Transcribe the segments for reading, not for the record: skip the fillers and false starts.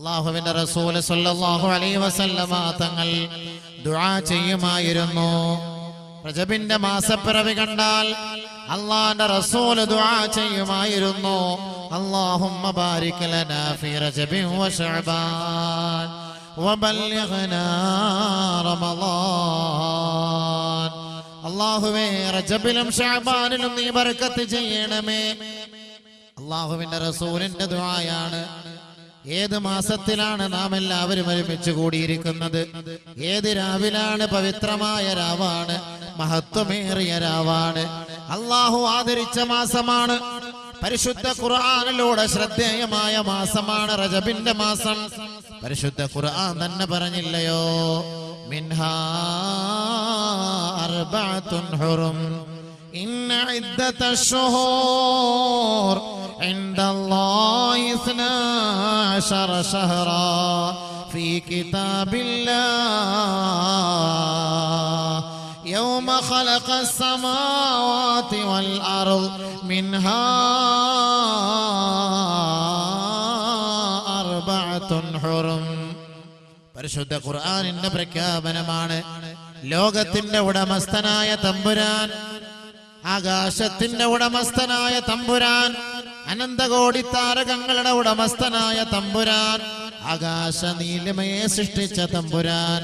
അല്ലാഹുവിന്റെ റസൂൽ സല്ലല്ലാഹു അലൈഹി വസല്ലമ തങ്ങൾ ദുആ ചെയ്യുമായിരുന്നു. റജബിന്റെ മാസപ്പിറവി കണ്ടാൽ അല്ലാഹുവിന്റെ റസൂൽ ദുആ ചെയ്യുമായിരുന്നു. അല്ലാഹുമ്മ ബാരിക് ലനാ ഫീ റജബിൻ വ ശഅബാൻ വബല്ലിഗ്നാ റമളാൻ. അല്ലാഹുവേ റജബിലും ശഅബാനിലും നീ ബർക്കത്ത് ചെയ്യണമേ. അല്ലാഹുവിന്റെ റസൂലിന്റെ ദുആയാണ്. ഏത് മാസത്തിലാണ് നാം എല്ലാവരും ഒരുമിച്ച് കൂടിയിരിക്കുന്നത്? ഏത് രാവിലാണ്? പവിത്രമായ രാവാണ്, മഹത്വമേറിയ രാവാണ്, അല്ലാഹു ആദരിച്ച മാസമാണ്. പരിശുദ്ധ ഖുർആനിലൂടെ ശ്രദ്ധേയമായ മാസമാണ് റജബിന്റെ മാസം. പരിശുദ്ധ ഖുർആൻ തന്നെ പറഞ്ഞില്ലയോ, മിൻഹാ അർബഅത്തുൻ ഹുറും ഇന്ന ഇദ്ദതശ് ശുഹൂർ ഇൻദല്ലാഹി 12 ശഹറാ ഫീ കിതാബില്ലാഹ് യൗമ ഖലഖസ് സമാവാതി വൽ അർദ് മിൻഹാ അർബഅത്തുൻ ഹുറും. പരിശുദ്ധ ഖുർആനിന്റെ പ്രഖ്യാപനമാണ്. ലോകത്തിന്റെ ഉടമസ്ഥനായ തമ്പുരാൻ, ആകാശത്തിന്റെ ഉടമസ്ഥനായ തമ്പുരാൻ, അനന്തകോടി താരകങ്ങളുടെ ഉടമസ്ഥനായ തമ്പുരാൻ, ആകാശ നീലിമയെ സൃഷ്ടിച്ച തമ്പുരാൻ,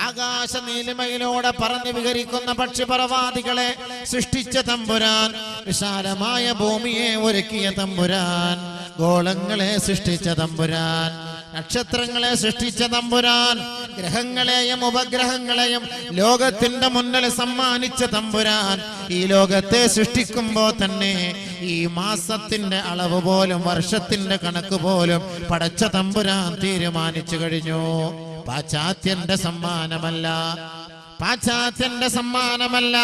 ആകാശ നീലിമയിലൂടെ പറഞ്ഞു വിഹരിക്കുന്ന പക്ഷിപറവാദികളെ സൃഷ്ടിച്ച തമ്പുരാൻ, വിശാലമായ ഭൂമിയെ ഒരുക്കിയ തമ്പുരാൻ, ഗോളങ്ങളെ സൃഷ്ടിച്ച തമ്പുരാൻ, നക്ഷത്രങ്ങളെ സൃഷ്ടിച്ച തമ്പുരാൻ, ഗ്രഹങ്ങളെയും ഉപഗ്രഹങ്ങളെയും ലോകത്തിന്റെ മുന്നിൽ സമ്മാനിച്ച തമ്പുരാൻ, ഈ ലോകത്തെ സൃഷ്ടിക്കുമ്പോ തന്നെ ഈ മാസത്തിന്റെ അളവ് പോലും വർഷത്തിന്റെ കണക്ക് പോലും പടച്ച തമ്പുരാൻ തീരുമാനിച്ചു കഴിഞ്ഞു. പാശ്ചാത്യന്റെ സമ്മാനമല്ല, പാശ്ചാത്യന്റെ സമ്മാനമല്ല,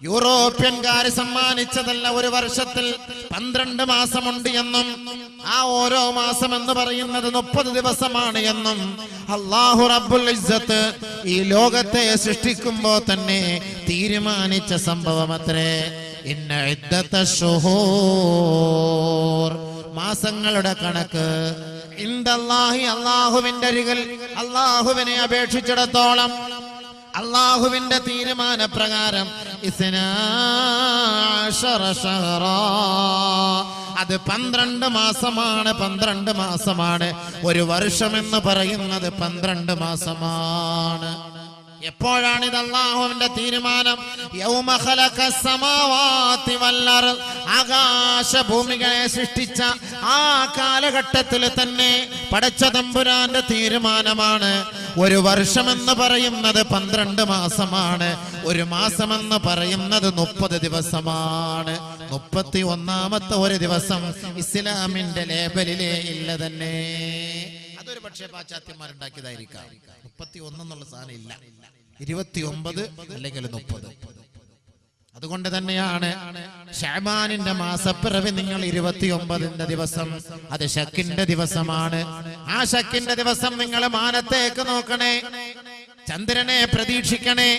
യൂറോപ്യൻകാര് സമ്മാനിച്ചതല്ല. ഒരു വർഷത്തിൽ 12 മാസമുണ്ട് എന്നും ആ ഓരോ മാസം എന്ന് പറയുന്നത് 30 ദിവസമാണ് എന്നും അല്ലാഹു റബ്ബുൽ ഇസ്സത്ത് ഈ ലോകത്തെ സൃഷ്ടിക്കുമ്പോ തന്നെ തീരുമാനിച്ച സംഭവമത്രേ. ഇന്ന ഇദ്ദതശ് ശുഹൂർ, മാസങ്ങളുടെ കണക്ക്, ഇൻദല്ലാഹി, അല്ലാഹുവിന്റെ അരികിൽ, അല്ലാഹുവിനെ അപേക്ഷിച്ചിടത്തോളം, അല്ലാഹുവിന്റെ തീരുമാനപ്രകാരം 12 ശഹറാ, അത് 12 മാസമാണ്. 12 മാസമാണ്. ഒരു വർഷം എന്ന് പറയുന്നത് 12 മാസമാണ്. എപ്പോഴാണിത് അല്ലാഹുവിന്റെ തീരുമാനം? യൗമ ഖലഖസ് സമാവാതി വൽ അർദ്, ആകാശ ഭൂമികളെ സൃഷ്ടിച്ച ആ കാലഘട്ടത്തിൽ തന്നെ പടച്ച തമ്പുരാന്റെ തീരുമാനമാണ്. ഒരു വർഷമെന്ന് പറയുന്നത് 12 മാസമാണ്. ഒരു മാസമെന്ന് പറയുന്നത് 30 ദിവസമാണ്. 31ാമത്തെ ഒരു ദിവസം ഇസ്ലാമിന്റെ ലേബലിലേ ഇല്ല തന്നെ. അതൊരു പക്ഷേ പാശ്ചാത്യന്മാരുണ്ടാക്കിയതായിരിക്കാം. 31 എന്നുള്ള സാധനം ഇല്ല, 29 അല്ലെങ്കിൽ 30. അതുകൊണ്ട് തന്നെയാണ് ശഅബാനിന്റെ മാസപ്പിറവി നിങ്ങൾ 29ന്റെ ദിവസം, അത് ശക്കിന്റെ ദിവസമാണ്. ആ ശക്കിന്റെ ദിവസം നിങ്ങൾ മാനത്തേക്ക് നോക്കണേ, ചന്ദ്രനെ പ്രതീക്ഷിക്കണേ.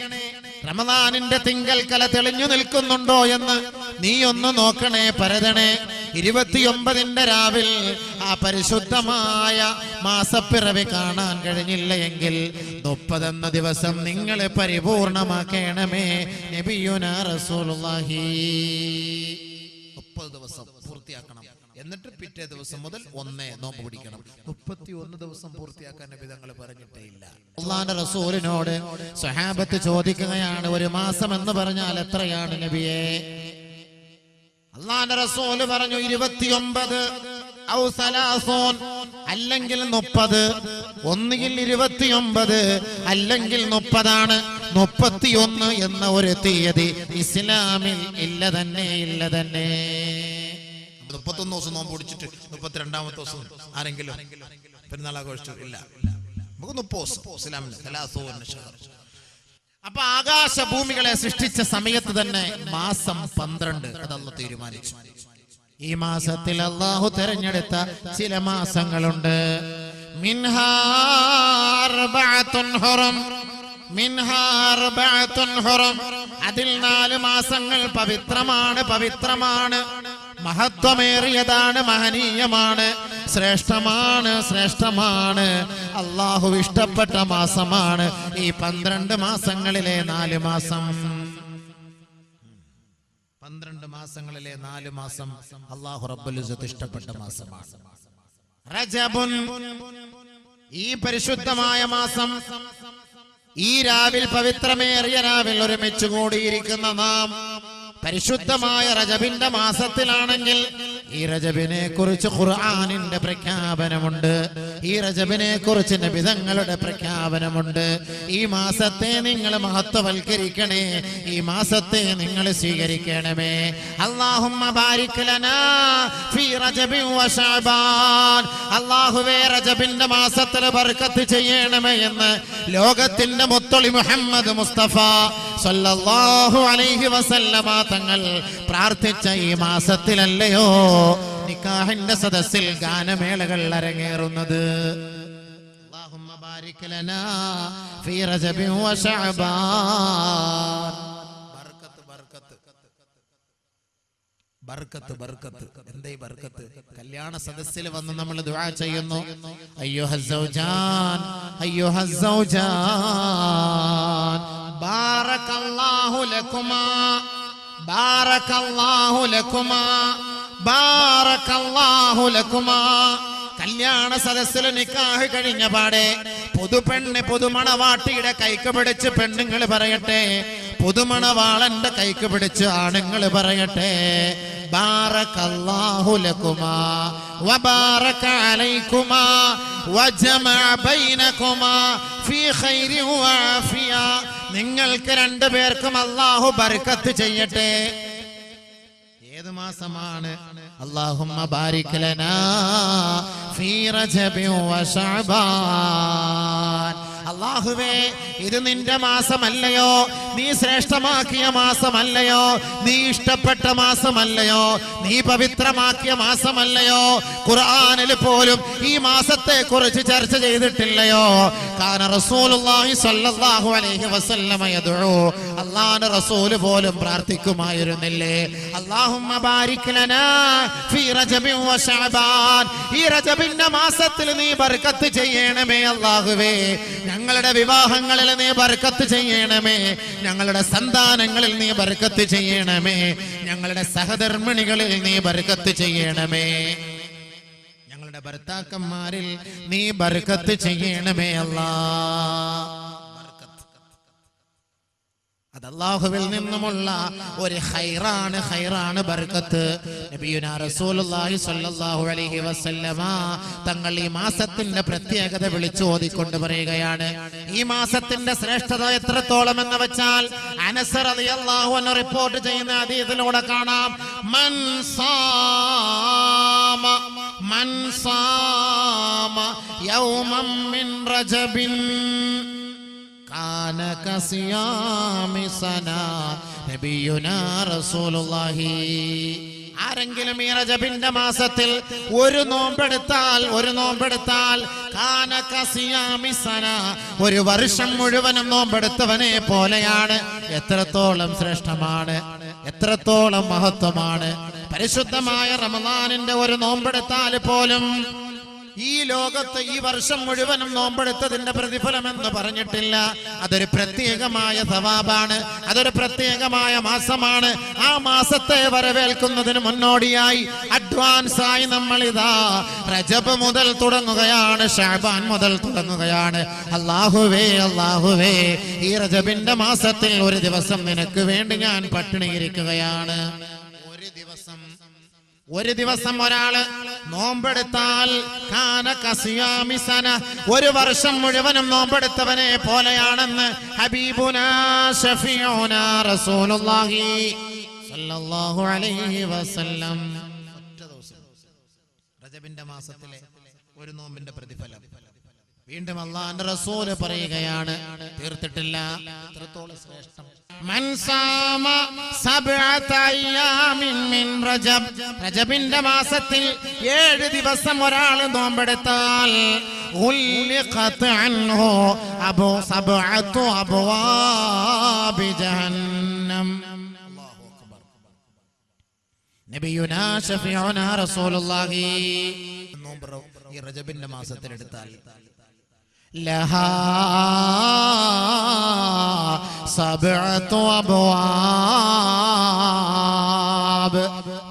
റമദാനിന്റെ തിങ്കൽക്കല തെളിഞ്ഞു നിൽക്കുന്നുണ്ടോ എന്ന് നീ ഒന്ന് നോക്കണേ, പരതണേ. 29ന്റെ രാവിൽ ആ പരിശുദ്ധമായ മാസപ്പിറവി കാണാൻ കഴിഞ്ഞില്ല എങ്കിൽ 30 എന്ന ദിവസം നിങ്ങൾ പരിപൂർണമാക്കണമേ. നബിയുനാ റസൂലുള്ളാഹി 30 ദിവസം പൂർത്തിയാക്കണം. എന്നിട്ട് പിറ്റേ ദിവസം മുതൽ 1 നോമ്പ് പിടിക്കണം. 31 ദിവസം പൂർത്തിയാക്കാൻ നബി തങ്ങൾ പറഞ്ഞിട്ടേ ഇല്ല. അല്ലാഹുവിന്റെ റസൂലിനോട് സ്വഹാബത്ത് ചോദിക്കുകയാണ്, ഒരു മാസം എന്ന് പറഞ്ഞാൽ എത്രയാണ് നബിയേ? അല്ലാഹുവിന്റെ റസൂൽ പറഞ്ഞു 29 ഔ 30, അല്ലെങ്കിൽ 30. ഒന്നുകിൽ 29 അല്ലെങ്കിൽ 30. 31 എന്ന ഒരു തീയതി ഇസ്ലാമിൽ ഇല്ല തന്നെ, ഇല്ല തന്നെ. 31 ദിവസം നോമ്പ് പിടിച്ചിട്ട് 32ാമത്തെ ദിവസം ആരെങ്കിലും പെരുന്നാൾ ആഘോഷിച്ചു? ഇല്ല. നമുക്ക് 30 ദിവസം ഇസ്ലാമിൽ. അപ്പൊ ആകാശ ഭൂമികളെ സൃഷ്ടിച്ച സമയത്ത് തന്നെ മാസം 12 അത് അല്ലാഹു തീരുമാനിച്ചു. ഈ മാസത്തിൽ അല്ലാഹു തെരഞ്ഞെടുത്ത ചില മാസങ്ങളുണ്ട്. മിൻഹാ അർബഅത്തുൻ ഹുറും, മിൻഹാ അർബഅത്തുൻ ഹുറും, അതിൽ 4 മാസങ്ങൾ പവിത്രമാണ്, പവിത്രമാണ്, മഹത്വമേറിയതാണ്, മഹനീയമാണ്. ശ്രേഷ്ഠമാണ്, ശ്രേഷ്ഠമാണ്. അല്ലാഹു ഇഷ്ടപ്പെട്ട മാസമാണ് ഈ 12 മാസങ്ങളിലെ 4 മാസം. 12 മാസങ്ങളിലെ 4 മാസം അല്ലാഹു റബ്ബുൽ ഇസ്സത്ത് ഇഷ്ടപ്പെട്ട മാസമാണ്. റജബുൻ, ഈ പരിശുദ്ധമായ മാസം, ഈ രാവിൽ, പവിത്രമേറിയ രാവിൽ ഒരുമിച്ച് കൂടിയിരിക്കുന്ന നാം പരിശുദ്ധമായ റജബിന്റെ മാസത്തിലാണെങ്കിൽ ഈ റജബിനെ കുറിച്ച് ഖുർആനിന്റെ പ്രഖ്യാപനമുണ്ട്. ഈ റജബിനെ കുറിച്ച് നബിതങ്ങളുടെ പ്രഖ്യാപനമുണ്ട്. ഈ മാസത്തെ നിങ്ങൾ മഹത്വവൽക്കരിക്കണേ, ഈ മാസത്തെ നിങ്ങൾ സ്വീകരിക്കണമേ. അല്ലാഹുമ്മ ബാരിക് ലനാ ഫീ റജബി വ ശഅബാൻ. അല്ലാഹുവേ, റജബിന്റെ മാസത്തിൽ ബർക്കത്ത് ചെയ്യണമേ എന്ന് ലോകത്തിന്റെ മുത്തളി മുഹമ്മദ് മുസ്തഫ സല്ലല്ലാഹു അലൈഹി വസല്ലമ തങ്ങൾ പ്രാർത്ഥിച്ച ഈ മാസത്തിലല്ലയോ നിക്കാഹിന്റെ സദസ്സിൽ ഗാനമേളകൾ അരങ്ങേറുന്നത്. അല്ലാഹുമ്മ ബാരിക് ലനാ ഫീ റജബി വ ശഅബാൻ. ബർക്കത്ത്, ബർക്കത്ത്, ബർക്കത്ത്, ബർക്കത്ത്. എന്തേ ബർക്കത്ത്? കല്യാണ സദസ്സിൽ വന്ന് നമ്മൾ ദുആ ചെയ്യുന്നു, അയ്യുഹസ്സൗജാൻ, അയ്യുഹസ്സൗജാൻ, ബാറകല്ലാഹു ലക്കുമാ, ബാറകല്ലാഹു ലക്കുമാ, ബാറകല്ലാഹു ലക്കുമാ. കല്യാണ സദസ്സിൽ നിക്കാഹ് കഴിഞ്ഞ പാടെ പുതുപെണ്ണ് പുതുമണവാട്ടിയുടെ കൈക്ക് പിടിച്ച് പെണ്ണുങ്ങൾ പറയട്ടെ, പുതുമണവാളന്റെ കൈക്ക് പിടിച്ച് ആണുങ്ങൾ പറയട്ടെ, ബാറകല്ലാഹു ലക്കുമാ വബാറക അലൈക്കുമാ വജമഅ ബൈനകുമാ ഫീ ഖൈരി വആഫിയ. നിങ്ങൾക്ക് രണ്ടുപേർക്കും അല്ലാഹു ബർക്കത്ത് ചെയ്യട്ടെ. ഏത് മാസമാണ്? അല്ലാഹുമ്മ ബാരിക് ലനാ ഫീ റജബി വ ശഅബാൻ. അല്ലാഹുവേ, ഇത് നിന്റെ മാസമല്ലയോ? നീ ശ്രേഷ്ഠമാക്കിയ മാസമല്ലയോ? നീ ഇഷ്ടപ്പെട്ട മാസമല്ലയോ? നീ പവിത്രമാക്കിയ മാസമല്ലയോ? ഖുർആനിൽ പോലും ഈ മാസത്തെ കുറിച്ച് ചർച്ച ചെയ്തിട്ടില്ലയോ? കാന റസൂലുള്ളാഹി സ്വല്ലല്ലാഹു അലൈഹി വസല്ലമ യദ്ഉ. അല്ലാഹുവിന്റെ റസൂൽ പോലും പ്രാർത്ഥിക്കുമായിരുന്നില്ലേ, അല്ലാഹുമ്മ ബാരിക് ലനാ ഫീ റജബി വ ശഅബാൻ. ഈ റജബിന്റെ മാസത്തിൽ നീ ബർക്കത്ത് ചെയ്യണമേ അല്ലാഹുവേ. ഞങ്ങളുടെ വിവാഹങ്ങളിൽ നീ ബർക്കത്ത് ചെയ്യണമേ, ഞങ്ങളുടെ സന്താനങ്ങളിൽ നീ ബർക്കത്ത് ചെയ്യണമേ, ഞങ്ങളുടെ സഹധർമ്മിണികളിൽ നീ ബർക്കത്ത് ചെയ്യണമേ, ഞങ്ങളുടെ ഭർത്താക്കന്മാരിൽ നീ ബർക്കത്ത് ചെയ്യണമേ അല്ലാഹ്. അത് അല്ലാഹുവിൽ നിന്നുമുള്ള ഒരു ഖൈറാണ്, ഖൈറാണ് ബർക്കത്ത്. നബിയുനാ റസൂലുള്ളാഹി സ്വല്ലല്ലാഹു അലൈഹി വസല്ലമ തങ്ങൾ ഈ മാസത്തിന്റെ പ്രത്യേകത വിളിച്ചോതിക്കൊണ്ട് പറയുകയാണ്. ഈ മാസത്തിന്റെ ശ്രേഷ്ഠത എത്രത്തോളം എന്ന് വെച്ചാൽ അനസ് റളിയല്ലാഹു അൻഹു റിപ്പോർട്ട് ചെയ്യുന്ന ഹദീസിലൂടെ കാണാം, മൻ സാമ യൗമൻ മിൻ റജബിൻ കാന കസിയാമി സനാ നബിയുനാ റസൂലുള്ളാഹി. ആരെങ്കിലും ഈ റജബിന്റെ മാസത്തിൽ ഒരു നോമ്പെടുത്താൽ കാന കസിയാമി സനാ, ഒരു വർഷം മുഴുവനും നോമ്പെടുത്തവനെ പോലെയാണ്. എത്രത്തോളം ശ്രേഷ്ഠമാണ്, എത്രത്തോളം മഹത്വമാണ്. പരിശുദ്ധമായ റമദാനിന്റെ ഒരു നോമ്പെടുത്താൽ പോലും ഈ ലോകത്ത് ഈ വർഷം മുഴുവനും നോമ്പെടുത്തതിന്റെ പ്രതിഫലം എന്ന് പറഞ്ഞിട്ടില്ല. അതൊരു പ്രത്യേകമായ സവാബാണ്, അതൊരു പ്രത്യേകമായ മാസമാണ്. ആ മാസത്തെ വരവേൽക്കുന്നതിന് മുന്നോടിയായി അഡ്വാൻസ് ആയി നമ്മൾ ഇതാ റജബ് മുതൽ തുടങ്ങുകയാണ്, ശഅബാൻ മുതൽ തുടങ്ങുകയാണ്. അല്ലാഹുവേ, അല്ലാഹുവേ, ഈ റജബിന്റെ മാസത്തിൽ ഒരു ദിവസം നിനക്ക് വേണ്ടി ഞാൻ പട്ടിണിയിരിക്കുകയാണ്. ഒരു ദിവസം ഒരാള് നോമ്പെടുത്താൽ കാന കസിയാമി സന, ഒരു വർഷം മുഴുവനും നോമ്പെടുത്തവനെ പോലെയാണെന്ന് ഹബീബുനാ ശഫീഉനാ റസൂലുള്ളാഹി സ്വല്ലല്ലാഹു അലൈഹി വസല്ലം. ഒറ്റ ദിവസം റജബിന്റെ മാസത്തിലെ ഒരു നോമ്പിന്റെ പ്രതിഫലം വീണ്ടും അല്ലാഹുവിന്റെ റസൂൽ പറയുകയാണ്, തീർത്തിട്ടില്ല, എത്രത്തോളം ശ്രേഷ്ഠം. മൻ സാമ സബ്അത അയ്യാമിൻ മിൻ റജബ്, റജബിന്റെ മാസത്തിൽ 7 ദിവസം ഒരാൾ നോമ്പെടുത്താൽ ഉൽഖത അൻഹു അബു സബ്അതു അബ്വാബി ജഹന്നം. അല്ലാഹു അക്ബർ. നബിയുനാ ശഫീഉനാ റസൂലുള്ളാഹി നോമ്പ് ഈ റജബിന്റെ മാസത്തിൽ എടുത്താൽ ലഹാ സബ്അതു അബ്വാബ്,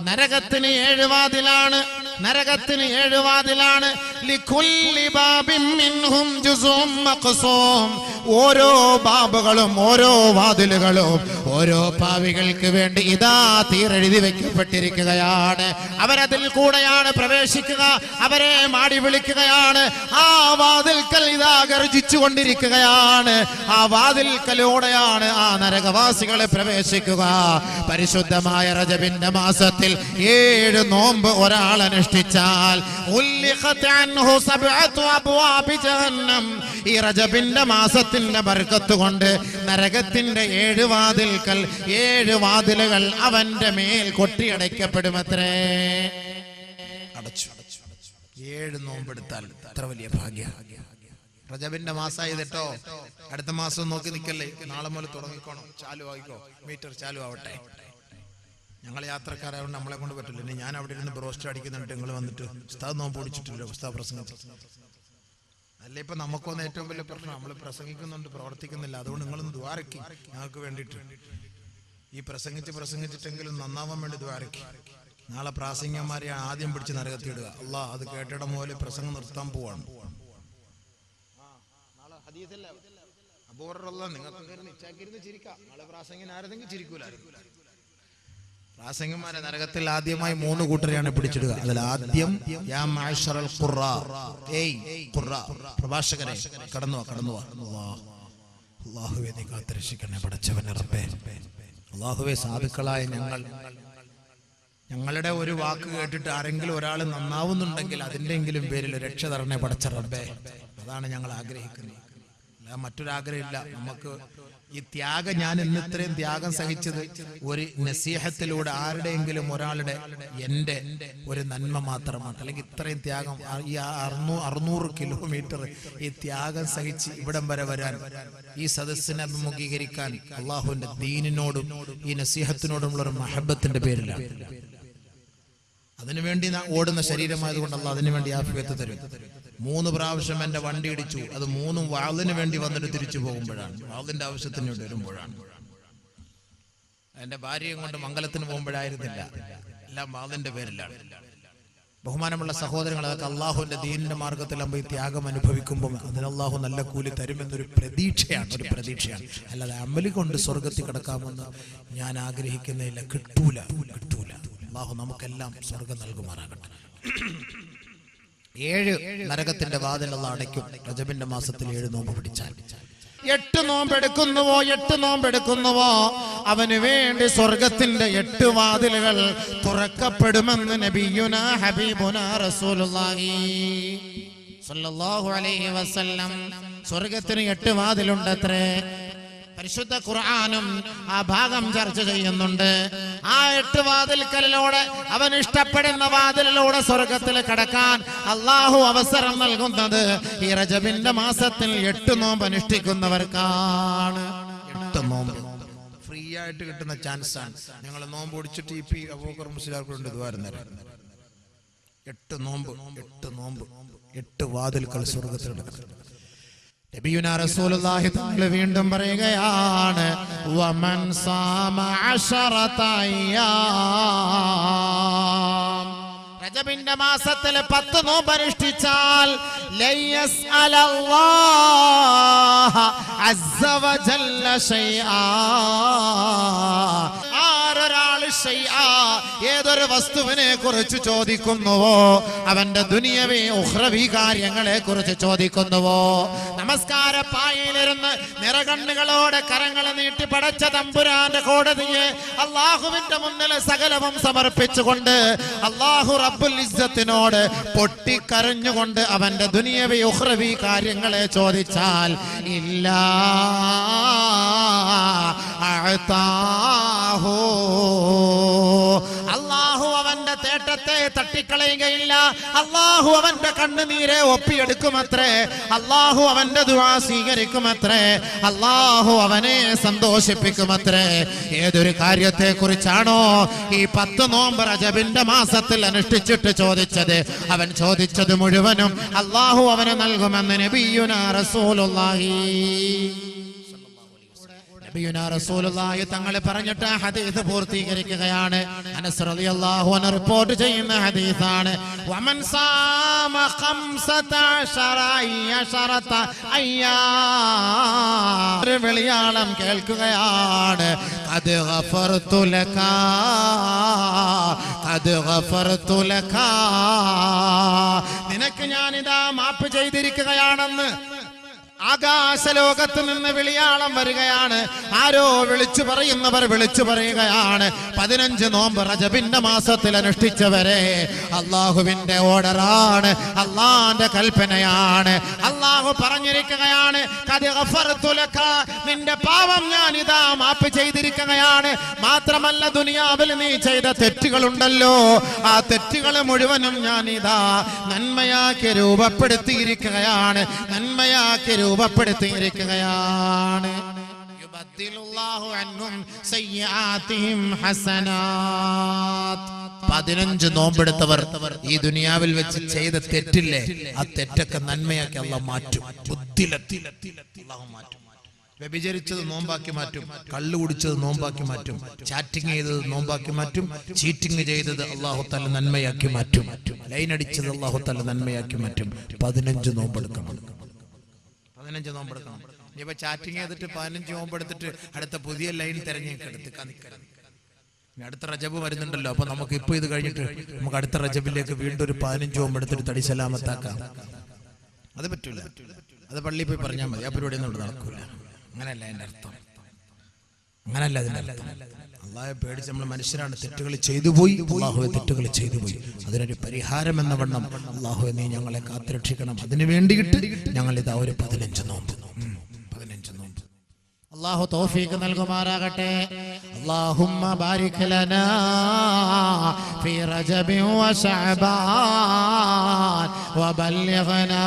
നരകത്തിന് 7 വാതിലാണ്, നരകത്തിന് 7 വാതിലാണ്. ലികുല്ലി ബാബിൻ മിൻഹും ജുസും മഖ്സൂം, ഓരോ ബാബുകളും ഓരോ വാതിലുകളും ഓരോ പാവികൾക്ക് വേണ്ടി ഇതാ തീരെഴുതി വെക്കപ്പെട്ടിരിക്കുകയാണ്. അവരതിൽ കൂടെയാണ് പ്രവേശിക്കുക, അവരെ മാടി വിളിക്കുകയാണ്. ആ വാതിൽക്കൽ ഇതാ ഗർജിച്ചു കൊണ്ടിരിക്കുകയാണ്. ആ വാതിൽക്കലൂടെയാണ് ആ നരകവാസികളെ പ്രവേശിക്കുക. പരിശുദ്ധമായ റജബിന്റെ മാസത്തിൽ 7 നോമ്പ് ഒരാൾ അനുഷ്ഠിച്ചാൽ ഈ റജബിന്റെ മാസത്തിന്റെ ബർക്കത്ത് കൊണ്ട് നരകത്തിന്റെ 7 വാതിൽക്കൽ 7 വാതിലുകൾ അവന്റെ മേൽ കൊട്ടിയടയ്ക്കപ്പെടുമത്രേ. അടച്ചു 7 നോമ്പെടുത്താൽ എത്ര വലിയ ഭാഗ്യ. റജബിന്റെ മാസമായി കേട്ടോ. അടുത്ത മാസം നോക്കി നിൽക്കല്ലേ, നാളെ മുതൽ തുടങ്ങിക്കോണം. ചാലു ആയിക്കോ, മീറ്റർ ചാലു ആവട്ടെ. ഞങ്ങൾ യാത്രക്കാരായതുകൊണ്ട് നമ്മളെ കൊണ്ട് പറ്റില്ല. ഇനി ഞാൻ അവിടെ ഇരുന്ന് ബ്രോസ്റ്റ് അടിക്കുന്നുണ്ട്, നിങ്ങൾ വന്നിട്ട് ഉസ്താദ് നോമ്പ് ഓടിച്ചിട്ടില്ല, ഉസ്താദ് പ്രസംഗിച്ചു അല്ല. ഇപ്പൊ നമുക്കൊന്ന് ഏറ്റവും വലിയ പ്രശ്നം, നമ്മൾ പ്രസംഗിക്കുന്നുണ്ട്, പ്രവർത്തിക്കുന്നില്ല. അതുകൊണ്ട് നിങ്ങളൊന്ന് ദ്വാരക്കി ഞങ്ങൾക്ക് വേണ്ടിയിട്ട്. ഈ പ്രസംഗിച്ചിട്ടെങ്കിലും നന്നാവാൻ വേണ്ടി ദ്വാരക്കി. നാളെ പ്രാസംഗികന്മാരെ ആദ്യം പിടിച്ച് നരകത്തിയിടുക. അല്ലാ, അത് കേട്ടിടം പോലെ പ്രസംഗം നിർത്താൻ പോവാണ്. അബൂഹുറൈറ നിങ്ങൾക്ക് ചിരിക്കാം, നാളെ പ്രാസംഗികൻ ആരെങ്കിലും ചിരിക്കൂല. പ്രാസംഗികന്മാരെ നരകത്തിൽ ആദ്യമായി 3 കൂട്ടരെയാണ് പിടിച്ചിടുക. അതിൽ ആദ്യം യാ മഅ്ശറൽ ഖുറാ, ഏയ് ഖുറാ പ്രഭാഷകരെ കടന്നു വാ. അല്ലാഹുവേ നീ കാത്തുരക്ഷിക്കണേ പടച്ചവനെ റബ്ബേ. അല്ലാഹുവേ സാധുക്കളായ ഞങ്ങളുടെ ഒരു വാക്ക് കേട്ടിട്ട് ആരെങ്കിലും ഒരാൾ നന്നാവുന്നുണ്ടെങ്കിൽ അതിൻ്റെങ്കിലും പേരിൽ രക്ഷ തരണേ പടച്ച റബ്ബേ. അതാണ് ഞങ്ങൾ ആഗ്രഹിക്കുന്നത്. അല്ല മറ്റൊരാഗ്രഹമില്ല നമുക്ക്. ഈ ത്യാഗം, ഞാൻ ഇന്ന് ഇത്രയും ത്യാഗം സഹിച്ചത് ഒരു നസീഹത്തിലൂടെ ആരുടെയെങ്കിലും ഒരാളുടെ എൻ്റെ ഒരു നന്മ മാത്രമാണ്. അല്ലെങ്കിൽ ഇത്രയും ത്യാഗം, ഈ 600 കിലോമീറ്റർ ഈ ത്യാഗം സഹിച്ച് ഇവിടം വരെ വരാൻ, ഈ സദസ്സിനെ അഭിമുഖീകരിക്കാൻ അള്ളാഹുവിന്റെ ദീനിനോടും ഈ നസീഹത്തിനോടുമുള്ള ഒരു മഹബത്തിന്റെ പേരിലാണ്. അതിനുവേണ്ടി ഓടുന്ന ശരീരമായതുകൊണ്ട് അള്ളാഹ് അതിനുവേണ്ടി ആഫിയത്ത് തരും. 3 പ്രാവശ്യം എന്റെ വണ്ടി ഇടിച്ചു. അത് 3ഉം വാളിന് വേണ്ടി വന്നിട്ട് തിരിച്ചു പോകുമ്പോഴാണ്, വാളിന്റെ ആവശ്യത്തിന് വേണ്ടി വരുമ്പോഴാണ്. എന്റെ ഭാര്യയും കൊണ്ട് മംഗലത്തിന് പോകുമ്പോഴായിരുന്നില്ല, എല്ലാം വാളിന്റെ പേരിലാണ്. ബഹുമാനമുള്ള സഹോദരങ്ങൾ, അതൊക്കെ അള്ളാഹുവിന്റെ ദീനിന്റെ മാർഗത്തിലാകുമ്പോൾ ഈ ത്യാഗം അനുഭവിക്കുമ്പോൾ അതിന് അള്ളാഹു നല്ല കൂലി തരുമെന്നൊരു പ്രതീക്ഷയാണ്, ഒരു പ്രതീക്ഷയാണ്. അല്ലാതെ അമലി കൊണ്ട് സ്വർഗത്തിൽ കിടക്കാമെന്ന് ഞാൻ ആഗ്രഹിക്കുന്നില്ല. കിട്ടൂല. അള്ളാഹു നമുക്കെല്ലാം സ്വർഗം നൽകുമാറാകട്ടെ. 7 നരകത്തിന്റെ വാതിൽ അള്ളാഹു അടയ്ക്കും റജബിന്റെ മാസത്തിൽ 7 നോമ്പ് പിടിച്ചാൽ. 8 നോമ്പെടുക്കുന്നുവോ അവന് വേണ്ടി സ്വർഗത്തിന്റെ 8 വാതിലുകൾ തുറക്കപ്പെടുമെന്ന് നബിയുനാ ഹബീബുനാ റസൂലുള്ളാഹി സ്വല്ലല്ലാഹു അലൈഹി വസല്ലം. സ്വർഗത്തിന് 8 വാതിലുണ്ടത്രേ. പരിശുദ്ധ ഖുർആനും ആ ഭാഗം ചർച്ച ചെയ്യുന്നുണ്ട്. ആ 8 വാതിൽക്കലിലൂടെ അവൻ ഇഷ്ടപ്പെടുന്ന വാതിലിലൂടെ സ്വർഗത്തിൽ കടക്കാൻ അള്ളാഹു അവസരം നൽകുന്നത് ഈ റജബിന്റെ മാസത്തിൽ 8 നോമ്പ് അനുഷ്ഠിക്കുന്നവർക്കാണ്. 8 നോമ്പ് ഫ്രീ ആയിട്ട് കിട്ടുന്ന ചാൻസ് ആണ്. ഞങ്ങൾ നോമ്പ് ഒടിച്ചിട്ട് ഇപ്പി അബൂബക്കർ മുസ്ലിയാർക്കുണ്ട് ദ്വാരുന്നേരം. 8 നോമ്പ് 8 വാതിൽക്കൽ സ്വർഗത്തിൽ കിടക്കും. നബിയുനാ റസൂലുള്ളാഹി തആല വീണ്ടും പറയുകയാണ്, വമൻ സാമ 10 അയ്യാം, റജബിന്റെ മാസത്തിൽ 10 നോമ്പ് അനുഷ്ഠിച്ചാൽ ലയസ് അലല്ലാഹ അസ്സ വജല്ല ശൈആ, ഏതൊരു വസ്തുവിനെ കുറിച്ച് ചോദിക്കുന്നുവോ, അവന്റെ ദുനിയവി ഉഖ്റവി കാര്യങ്ങളെ കുറിച്ച് ചോദിക്കുന്നുവോ, നമസ്കാര പായയിലിരുന്ന് നിറകണ്ണുകളോടെ കരങ്ങൾ നീട്ടി പടച്ച തമ്പുരാന്റെ കോടതിയെ അള്ളാഹുവിന്റെ മുന്നിൽ സകലവും സമർപ്പിച്ചുകൊണ്ട് അള്ളാഹു റബ്ബുൽ ഇസ്സത്തിനോട് പൊട്ടിക്കരഞ്ഞുകൊണ്ട് അവന്റെ ദുനിയവി ഉഖ്റവി കാര്യങ്ങളെ ചോദിച്ചാൽ ഇല്ലാ അഅതാഹു, അള്ളാഹു അവന്റെ തേട്ടത്തിൽ നരകത്തെ തട്ടിക്കളയുകയില്ല. അള്ളാഹു അവന്റെ കണ്ണുനീരെ ഒപ്പിയെടുക്കുമത്രേ. അള്ളാഹു അവന്റെ ദുആ സ്വീകരിക്കുമത്രേ. അള്ളാഹു അവനെ സന്തോഷിപ്പിക്കുമത്രേ. ഏതൊരു കാര്യത്തെ കുറിച്ചാണോ ഈ 10 നോമ്പ് റജബിന്റെ മാസത്തിൽ അനുഷ്ഠിച്ചിട്ട് ചോദിച്ചത്, അവൻ ചോദിച്ചത് മുഴുവനും അള്ളാഹു അവന് നൽകുമെന്ന് നബിയുനാ റസൂലുള്ളാഹി റസൂലുള്ളാഹി തങ്ങൾ പറഞ്ഞിട്ട് ഹദീസ് പൂർത്തീകരിക്കുകയാണ്. അനസ് റളിയല്ലാഹു അൻഹു റിപ്പോർട്ട് ചെയ്യുന്ന ഹദീസാണ്. വമൻ സാമ 15 അയ്യാം. വെളിയാളം കേൾക്കുകയാണ്. ഖദ് ഗഫർതു ലക, ഖദ് ഗഫർതു ലക. നിനക്ക് ഞാനിതാ മാപ്പ് ചെയ്തിരിക്കുകയാണെന്ന് ആകാശലോകത്ത് നിന്ന് വിളിയാളം വരികയാണ്. ആരോ വിളിച്ചു പറയുന്നവർ വിളിച്ചു പറയുകയാണ്, 15 നോമ്പ് റജബിന്റെ മാസത്തിൽ അനുഷ്ഠിച്ചവരെ. അള്ളാഹുവിന്റെ ഓർഡറാണ്, അള്ളാന്റെ കൽപ്പനയാണ്. അള്ളാഹു പറഞ്ഞിരിക്കുകയാണ്, ഖദ് ഗഫർതു ലക, നിന്റെ പാപം ഞാൻ ഇതാ മാപ്പ് ചെയ്തിരിക്കുകയാണ്. മാത്രമല്ല, ദുനിയാവിൽ നീ ചെയ്ത തെറ്റുകളുണ്ടല്ലോ, ആ തെറ്റുകൾ മുഴുവനും ഞാൻ ഇതാ നന്മയാക്കി രൂപപ്പെടുത്തിയിരിക്കുകയാണ്, നന്മയാക്കി രൂപപ്പെടുത്തിയിരിക്കുകയാണ്. 15 നോമ്പെടുത്തവർ ഈ ദുനിയാവിൽ വെച്ച് ചെയ്ത തെറ്റില്ലേ, ആ തെറ്റൊക്കെ നന്മയാക്കി അള്ളാഹു മാറ്റും. അള്ളാഹു മാറ്റും. വ്യഭിചരിച്ചത് നോമ്പാക്കി മാറ്റും, കള്ളു കുടിച്ചത് നോമ്പാക്കി മാറ്റും, ചാറ്റിംഗ് ചെയ്തത് നോമ്പാക്കി മാറ്റും, ചീറ്റിംഗ് ചെയ്തത് അള്ളാഹു തആല നന്മയാക്കി മാറ്റും, ലൈൻ അടിച്ചത് അള്ളാഹു തആല നന്മയാക്കി മാറ്റും. 15 നോമ്പെടുക്കണം. 15 നോമ്പെടുക്കണം. ഇനിയിപ്പോ ചാറ്റിംഗ് ചെയ്തിട്ട് 15 നോമ്പെടുത്തിട്ട് അടുത്ത പുതിയ ലൈൻ തെരഞ്ഞെടുക്കാൻ നിൽക്കണം. അടുത്ത റജബ് വരുന്നുണ്ടല്ലോ, അപ്പൊ നമുക്ക് ഇപ്പൊ ഇത് കഴിഞ്ഞിട്ട് നമുക്ക് അടുത്ത റജബിലേക്ക് വീണ്ടും ഒരു 15 നോമ്പെടുത്തിട്ട് തടി സലാമത്താക്കാം. അത് പറ്റൂല. അത് പള്ളിയിൽ പോയി പറഞ്ഞാൽ മതി. ആ പരിപാടി ഒന്നും ഇവിടെ നടക്കൂല. അങ്ങനെയല്ല അതിന്റെ അർത്ഥം. അങ്ങനല്ല അതിന്റെ അർത്ഥം. അള്ളാഹുവെ പേടിച്ച് നമ്മൾ മനുഷ്യരാണ്, തെറ്റുകൾ ചെയ്തു പോയി. അള്ളാഹുവെ തെറ്റുകൾ ചെയ്തു പോയി, അതിനൊരു പരിഹാരം എന്ന വണ്ണം അള്ളാഹുവെ നീ ഞങ്ങളെ കാത്തുരക്ഷിക്കണം. അതിനു വേണ്ടിയിട്ട് ഞങ്ങൾ ഇതാ ഒരു 15 നോമ്പ്. അല്ലാഹു തൗഫീഖ് നൽകുമാറാകട്ടെ. അല്ലാഹുമ്മ ബാരിക് ലനാ ഫീ റജബി വ ശഅബാൻ വബല്ലിഗ്നാ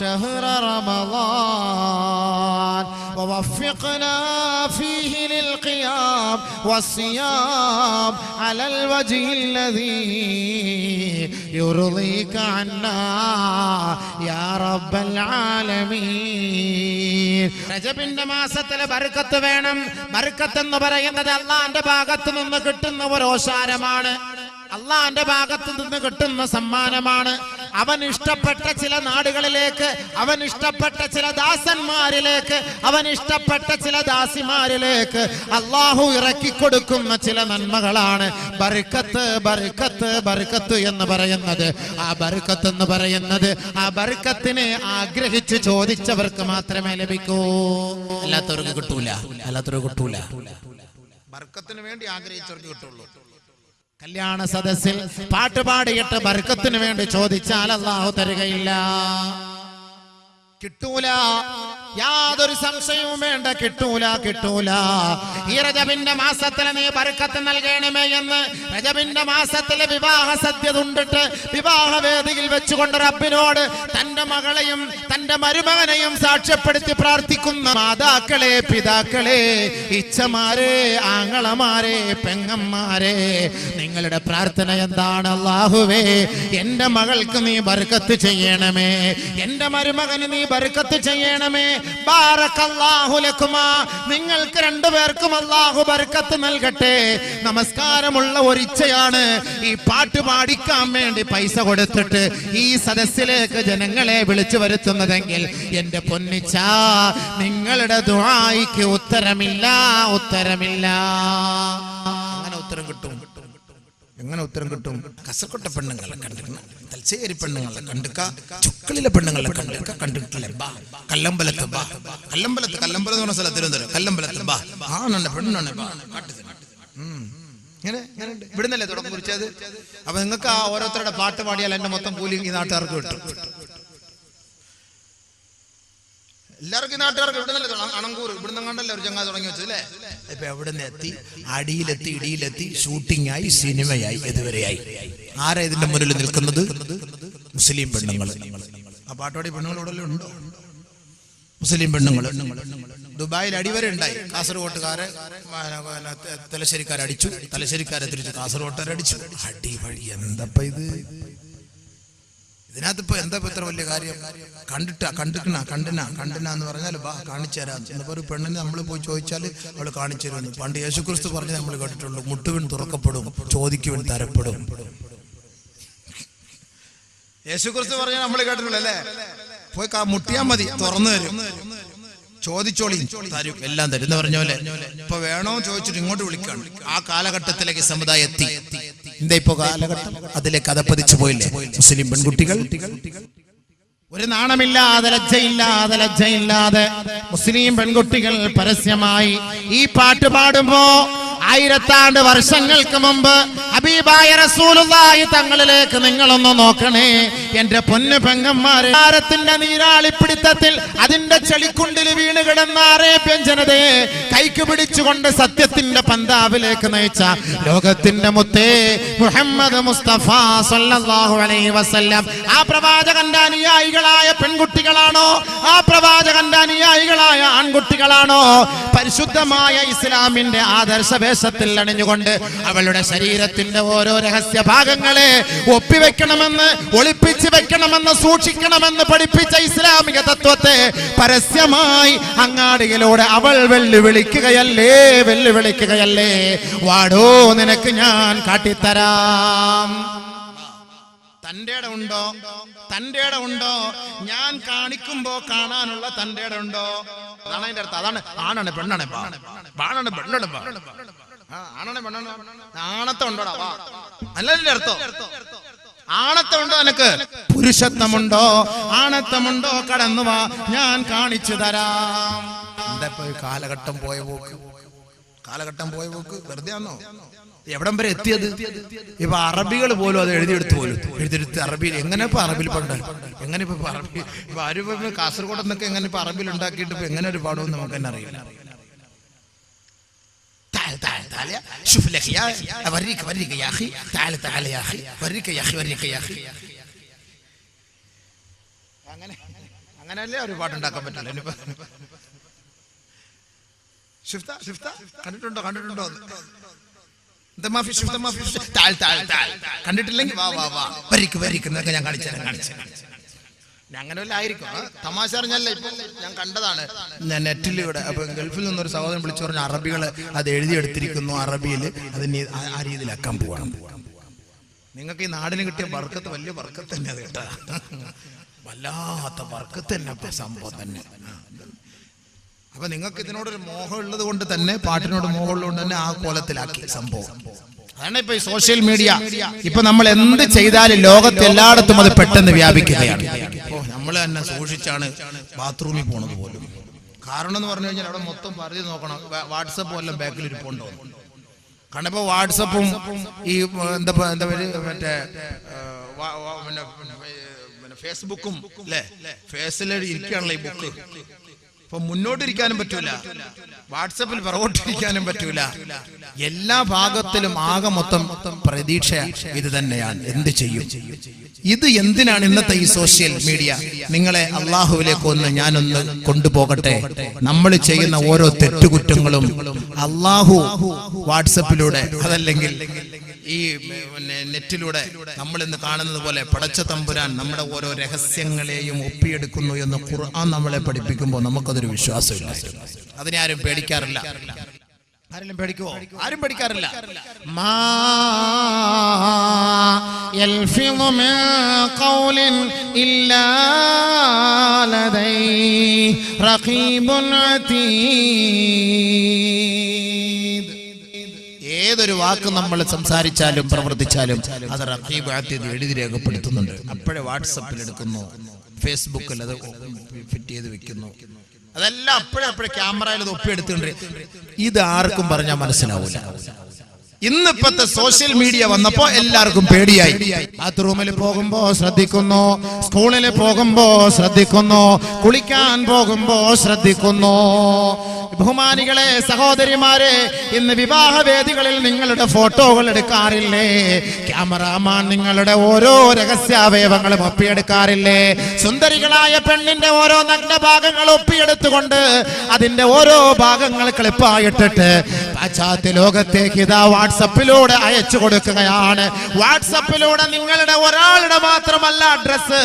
ശഹ്റ റമളാൻ ووفقنا فيه للقيام والصيام على الوجه الذي يرضيك عنا يا رب العالمين. റജബിന്റെ മാസത്തിലെ ബർക്കത്ത് വേണം. ബർക്കത്ത് എന്ന് പറയുന്നത് അള്ളാന്റെ ഭാഗത്ത് നിന്ന് കിട്ടുന്ന ഒരു ഓശാരമാണ്, അള്ളാന്റെ ഭാഗത്ത് നിന്ന് കിട്ടുന്ന സമ്മാനമാണ്. അവൻ ഇഷ്ടപ്പെട്ട ചില നാടുകളിലേക്ക്, അവൻ ഇഷ്ടപ്പെട്ട ചില ദാസന്മാരിലേക്ക്, അവൻ ഇഷ്ടപ്പെട്ട ചില ദാസിമാരിലേക്ക് അള്ളാഹു ഇറക്കിക്കൊടുക്കുന്ന ചില നന്മകളാണ് ബർക്കത്ത്. ബർക്കത്ത് ബർക്കത്ത് എന്ന് പറയുന്നത്, ആ ബർക്കത്ത് എന്ന് പറയുന്നത് ആ ബർക്കത്തിനെ ആഗ്രഹിച്ച് ചോദിച്ചവർക്ക് മാത്രമേ ലഭിക്കൂ, അല്ലാത്തവർക്ക് കിട്ടൂല. അല്ലാത്തവർക്ക് കിട്ടൂല. ബർക്കത്തിന് വേണ്ടി ആഗ്രഹിച്ചവർക്ക് കിട്ടുള്ളൂ. കല്യാണ സദസ്സിൽ പാട്ടുപാടിയിട്ട് ബർക്കത്തിന് വേണ്ടി ചോദിച്ചാൽ അല്ലാഹു തരുകയില്ല, കിട്ടൂല. യാതൊരു സംശയവും വേണ്ട, കിട്ടൂല, കിട്ടൂല. ഈ റജബിന്റെ മാസത്തിൽ നീ ബർക്കത്ത് നൽകണമേ എന്ന് റജബിന്റെ മാസത്തിലെ വിവാഹ സദ്യ ഉണ്ടിട്ട് വിവാഹവേദിയിൽ വെച്ചുകൊണ്ട് റബ്ബിനോട് തന്റെ മകളെയും തന്റെ മരുമകനെയും സാക്ഷ്യപ്പെടുത്തി പ്രാർത്ഥിക്കുന്ന മാതാക്കളെ, പിതാക്കളെ, ഇച്ഛമാരെ, ആങ്ങളമാരെ, പെങ്ങന്മാരെ, നിങ്ങളുടെ പ്രാർത്ഥന എന്താണ്? അല്ലാഹുവേ, എന്റെ മകൾക്ക് നീ ബർക്കത്ത് ചെയ്യണമേ, എന്റെ മരുമകന് നീ ബർക്കത്ത് ചെയ്യണമേ. ബാറക്കല്ലാഹു ലക്കുമാ, നിങ്ങൾക്ക് രണ്ടുപേർക്കും അല്ലാഹു ബർക്കത്ത് നൽകട്ടെ. നമസ്കാരമുള്ള ഒരു ഇച്ഛയാണ് ഈ പാട്ട് പാടിക്കാൻ വേണ്ടി പൈസ കൊടുത്തിട്ട് ഈ സദസ്സിലേക്ക് ജനങ്ങളെ വിളിച്ചു വരുത്തുന്നതെങ്കിൽ എന്റെ പൊന്നിച്ച, നിങ്ങളുടെ ദുആയ്ക്ക് ഉത്തരമില്ല, ഉത്തരമില്ല. അങ്ങനെ ഉത്തരം കിട്ടും. എങ്ങനെ ഉത്തരം കിട്ടും? കസക്കൊട്ട പെണ്ണുങ്ങളെ കണ്ടിരുന്ന, തലശ്ശേരി പെണ്ണുങ്ങളെ കണ്ടുക, ചുക്കളിലെ പെണ്ണുങ്ങളെ കണ്ടിട്ടില്ലേ? കല്ലമ്പലത്ത് ബാ, കല്ലമ്പലത്ത്, കല്ലമ്പലം എന്ന് പറഞ്ഞ സ്ഥലം തിരുവനന്തപുരം, കല്ലമ്പലത്ത് ബാ, ആണുണ്ട് പെണ്ണുണ്ട്, ഇങ്ങനെ ഇവിടുന്നല്ലേ തുടക്കം കുറിച്ചത്. അപ്പൊ നിങ്ങൾക്ക് ആ ഓരോരുത്തരുടെ പാട്ട് പാടിയാൽ എന്റെ മൊത്തം കൂലി ഈ നാട്ടുകാർക്ക് കിട്ടും. എല്ലാവർക്കും നാട്ടുകാർക്ക് ഇവിടെ നിന്നല്ലേ അണങ്കൂർ ഇവിടുന്ന് കണ്ടല്ലേ ഒരു ചങ്ങാ തുടങ്ങി വെച്ചല്ലേ. ഇപ്പൊ എവിടെ നിന്ന് എത്തി, അടിയിലെത്തി, ഇടിയിലെത്തി, ഷൂട്ടിംഗ് ആയി, സിനിമയായി, ഇതുവരെയായി. ആരാ ഇതിന്റെ മുന്നിൽ നിൽക്കുന്നത്? മുസ്ലിം പെണ്ണുങ്ങൾ. ആ പാട്ടോടി പെണ്ണുങ്ങളോടെല്ലാം ഉണ്ടോ? മുസ്ലിം പെണ്ണുങ്ങൾ. ദുബായിൽ അടിവരെ ഉണ്ടായി. കാസർഗോട്ടുകാരെ തലശ്ശേരിക്കാരടിച്ചു, തലശ്ശേരിക്കാരെ തിരിച്ച് കാസർഗോട്ടുകാരടിച്ചു. അടിപൊളി. എന്തപ്പ ഇത്? ഇതിനകത്ത് ഇപ്പൊ എന്താ ഇത്ര വലിയ കാര്യം? കണ്ടിന എന്ന് പറഞ്ഞാൽ വാ കാണിച്ചു തരാം. എന്നിപ്പോ ഒരു പെണ്ണിന് നമ്മൾ പോയി ചോദിച്ചാൽ അവള് കാണിച്ചു തരുന്നു. പണ്ട് യേശുക്രിസ്തു പറഞ്ഞ് നമ്മൾ കേട്ടിട്ടുള്ളൂ, മുട്ടുവിൻ തുറക്കപ്പെടും, ചോദിക്കുവിൻ തരപ്പെടും. യേശുക്രിസ്തു പറഞ്ഞ നമ്മൾ കേട്ടിട്ടുള്ളൂ അല്ലേ? പോയി മുട്ടിയാൽ മതി, തുറന്നു തരും. ചോദിച്ചോളി തരും, എല്ലാം തരും എന്ന് പറഞ്ഞ പോലെ ഇപ്പൊ വേണോ ചോദിച്ചിട്ട് ഇങ്ങോട്ട് വിളിക്കാണ്. ആ കാലഘട്ടത്തിലേക്ക് സമുദായം എത്തി. എന്താ ഇപ്പൊ കാലഘട്ടം? അതിലേക്ക് അതപ്പതിച്ചു പോയില്ലേ മുസ്ലിം പെൺകുട്ടികൾ? ഒരു നാണമില്ലാതെ ലജ്ജയില്ലാതെ മുസ്ലിം പെൺകുട്ടികൾ പരസ്യമായി ഈ പാട്ട് പാടുമ്പോ 1000 വർഷങ്ങൾക്ക് മുമ്പ് ഹബീബായ റസൂലുള്ളാഹി തങ്ങളിലേക്ക് നിങ്ങളൊന്ന് നോക്കണേ എന്റെ പൊന്നു പെങ്ങന്മാരെ. ഭാരത്തിന്റെ നീരാളിപ്പിടുത്തത്തിൽ അതിന്റെ ചെളിക്കുണ്ടിൽ വീണ് കിടന്ന അറേബ്യൻ ജനതയെ കൈക്ക് പിടിച്ചുകൊണ്ട് സത്യത്തിന്റെ പന്താവിലേക്ക് നയിച്ച ലോകത്തിന്റെ മുത്തേ മുഹമ്മദ് മുസ്തഫ സല്ലല്ലാഹു അലൈഹി വസല്ലം, ആ പ്രവാചകന്റെ അനുയായികളായ പെൺകുട്ടികളാണോ, ആ പ്രവാചകന്റെ അനുയായികളായ ആൺകുട്ടികളാണോ പരിശുദ്ധമായ ഇസ്ലാമിന്റെ ആദർശ വേഷത്തിൽ അണിഞ്ഞുകൊണ്ട് അവളുടെ ശരീരത്തിന്റെ ഓരോ രഹസ്യ ഭാഗങ്ങളെ ഒപ്പിവെക്കണമെന്ന്, ഒളിപ്പിച്ച് വെക്കണമെന്ന്, സൂക്ഷിക്കണമെന്ന് പഠിപ്പിച്ച ഇസ്ലാമിക തത്വത്തെ പരസ്യമായി അങ്ങാടിയിലൂടെ അവൾ വെല്ലുവിളിക്കുകയല്ലേ. വാടോ, നിനക്ക് ഞാൻ കാട്ടിത്തരാം. തന്റെ ഉണ്ടോ? ഞാൻ കാണിക്കുമ്പോ കാണാനുള്ള തന്റെ ഉണ്ടോ? അതാണ് അതിന്റെ അർത്ഥം. അതാണ് ആണാണ് പെണ്ണാണ്, ബാണാണ് പെണ്ണാണ്, ആണാണ് പെണ്ണാണ്. ആണത്തം ഉണ്ടോടാ? അല്ലതിന്റെ അർത്ഥം. ആണത്തം ഉണ്ടോ നിനക്ക്? പുരുഷത്വമുണ്ടോ, ആണത്തമുണ്ടോ? കടന്നു വാ, ഞാൻ കാണിച്ചു തരാം. എന്താ കാലഘട്ടം പോയ പോക്ക് വെറുതെ ആണോ? എവിടം വരെ എത്തിയത്? ഇപ്പൊ അറബികൾ പോലും അത് എഴുതിയെടുത്ത് അറബിയിൽ എങ്ങനെ ഇപ്പൊ അറബിയിൽ പണ്ട് എങ്ങനെ ഇപ്പൊ അറബി ഇപ്പൊ ആരും കാസർഗോഡ് എന്നൊക്കെ എങ്ങനെ ഇപ്പൊ അറബിയിൽ ഉണ്ടാക്കിയിട്ട് ഇപ്പൊ എങ്ങനെ ഒരു പാടുമെന്ന് നമുക്ക് തന്നെ അറിയില്ല. അങ്ങനെയല്ലേ ഒരു പാട്ടുണ്ടാക്കാൻ പറ്റില്ല. കണ്ടിട്ടുണ്ടോ? കണ്ടിട്ടില്ലെങ്കിൽ വരിക്കുന്നൊക്കെ ഞാൻ കാണിച്ചു. അങ്ങനെ വല്ല ആയിരിക്കും. തമാശ അറിഞ്ഞല്ല, ഇപ്പൊ ഞാൻ കണ്ടതാണ്. ഞാൻ നെറ്റിലൂടെ അപ്പൊ ഗൾഫിൽ നിന്നൊരു സഹോദരൻ വിളിച്ചു പറഞ്ഞു അറബികൾ അത് എഴുതിയെടുത്തിരിക്കുന്നു, അറബിയിൽ അതിന് ആ രീതിയിലാക്കാൻ പോവാണ്. നിങ്ങൾക്ക് ഈ നാടിന് കിട്ടിയ ബർക്കത്ത് വലിയ ബർക്കത്ത് തന്നെ. അത് കേട്ടാ വല്ലാത്ത ബർക്കത്ത് തന്നെ സംഭവം തന്നെ. അപ്പൊ നിങ്ങൾക്ക് ഇതിനോടൊരു മോഹം ഉള്ളത് കൊണ്ട് തന്നെ, പാട്ടിനോട് മോഹം ഉള്ളത് കൊണ്ട് തന്നെ ആ കോലത്തിലാക്കി സംഭവം. അതാണ് ഇപ്പൊ ഈ സോഷ്യൽ മീഡിയ. ഇപ്പൊ നമ്മൾ എന്ത് ചെയ്താലും ലോകത്ത് എല്ലായിടത്തും അത് പെട്ടെന്ന് വ്യാപിക്കുകയാണ്. നമ്മൾ തന്നെ സൂക്ഷിച്ചാണ് ബാത്റൂമിൽ പോണത് പോലും. കാരണം എന്ന് പറഞ്ഞു കഴിഞ്ഞാൽ അവിടെ മൊത്തം പറഞ്ഞു നോക്കണം. വാട്സപ്പ് എല്ലാം ബാക്കിൽ ഇരിപ്പുണ്ടോ? കാരണം ഇപ്പൊ വാട്സപ്പും ഈ എന്താ മറ്റേ ഫേസ്ബുക്കും അല്ലെ, ഫേസിൽ ഇരിക്കുകയാണല്ലോ ഈ ബുക്ക്. അപ്പൊ മുന്നോട്ടിരിക്കാനും പറ്റൂല, വാട്സപ്പിൽ പുറകോട്ടിരിക്കാനും പറ്റൂല. എല്ലാ ഭാഗത്തിലും ആകെ മൊത്തം പ്രതീക്ഷ ഇത് തന്നെയാണ്. എന്ത് ചെയ്യും? ഇത് എന്തിനാണ് ഇന്നത്തെ ഈ സോഷ്യൽ മീഡിയ? നിങ്ങളെ അള്ളാഹുവിലേക്ക് ഞാനൊന്ന് കൊണ്ടുപോകട്ടെ. നമ്മൾ ചെയ്യുന്ന ഓരോ തെറ്റുകുറ്റങ്ങളും അള്ളാഹു വാട്സപ്പിലൂടെ അതല്ലെങ്കിൽ ഈ നെറ്റിലൂടെ നമ്മൾ ഇന്ന് കാണുന്നത് പോലെ പടച്ച തമ്പുരാൻ നമ്മുടെ ഓരോ രഹസ്യങ്ങളെയും ഒപ്പിയെടുക്കുന്നു എന്ന് ഖുർആൻ നമ്മളെ പഠിപ്പിക്കുമ്പോൾ നമുക്കതൊരു വിശ്വാസമില്ല. അതിനെ ആരും പേടിക്കാറില്ല. ആരെങ്കിലും പേടിക്കുവോ? ആരും പേടിക്കാറില്ല. മാ യൽഫിദു മിൻ ഖൗലിൻ ഇല്ലാ ലദൈഹി റഖീബുൻ അതീദ്. ഏതൊരു വാക്ക് നമ്മൾ സംസാരിച്ചാലും പ്രവർത്തിച്ചാലും അത് റഖീബ് അതീദ് എഴുതി രേഖപ്പെടുത്തുന്നുണ്ട്. അപ്പോഴേ വാട്സപ്പിൽ എടുക്കുന്നു, ഫേസ്ബുക്കിൽ അത് ഫിറ്റ് ചെയ്ത് വെക്കുന്നു. അതെല്ലാം അപ്പോഴേ ക്യാമറയിൽ അത് ഒപ്പിയെടുത്തുകൊണ്ട്. ഇത് ആർക്കും പറഞ്ഞാൽ മനസ്സിലാവൂല. ഇന്നിപ്പത്തെ സോഷ്യൽ മീഡിയ വന്നപ്പോ എല്ലാവർക്കും പേടിയായി. ബാത്റൂമിൽ പോകുമ്പോ ശ്രദ്ധിക്കുന്നു, സ്കൂളിൽ പോകുമ്പോ ശ്രദ്ധിക്കുന്നു, കുളിക്കാൻ പോകുമ്പോ ശ്രദ്ധിക്കുന്നു. ബഹുമാനികളെ, സഹോദരിമാരെ, ഇന്ന് വിവാഹ വേദികളിൽ നിങ്ങളുടെ ഫോട്ടോകൾ എടുക്കാറില്ലേ? ക്യാമറാമാൻ നിങ്ങളുടെ ഓരോ രഹസ്യാവയവങ്ങളും ഒപ്പിയെടുക്കാറില്ലേ? സുന്ദരികളായ പെണ്ണിന്റെ ഓരോ നഗ്നഭാഗങ്ങൾ ഒപ്പിയെടുത്തുകൊണ്ട് അതിന്റെ ഓരോ ഭാഗങ്ങൾ ക്ലിപ്പായിട്ടിട്ട് പാശ്ചാത്യ ലോകത്തേക്ക് ഇതാ വാട്സപ്പിലൂടെ അയച്ചു കൊടുക്കുകയാണ്. വാട്സപ്പിലൂടെ നിങ്ങളുടെ ഒരാളുടെ മാത്രമല്ല അഡ്രസ്,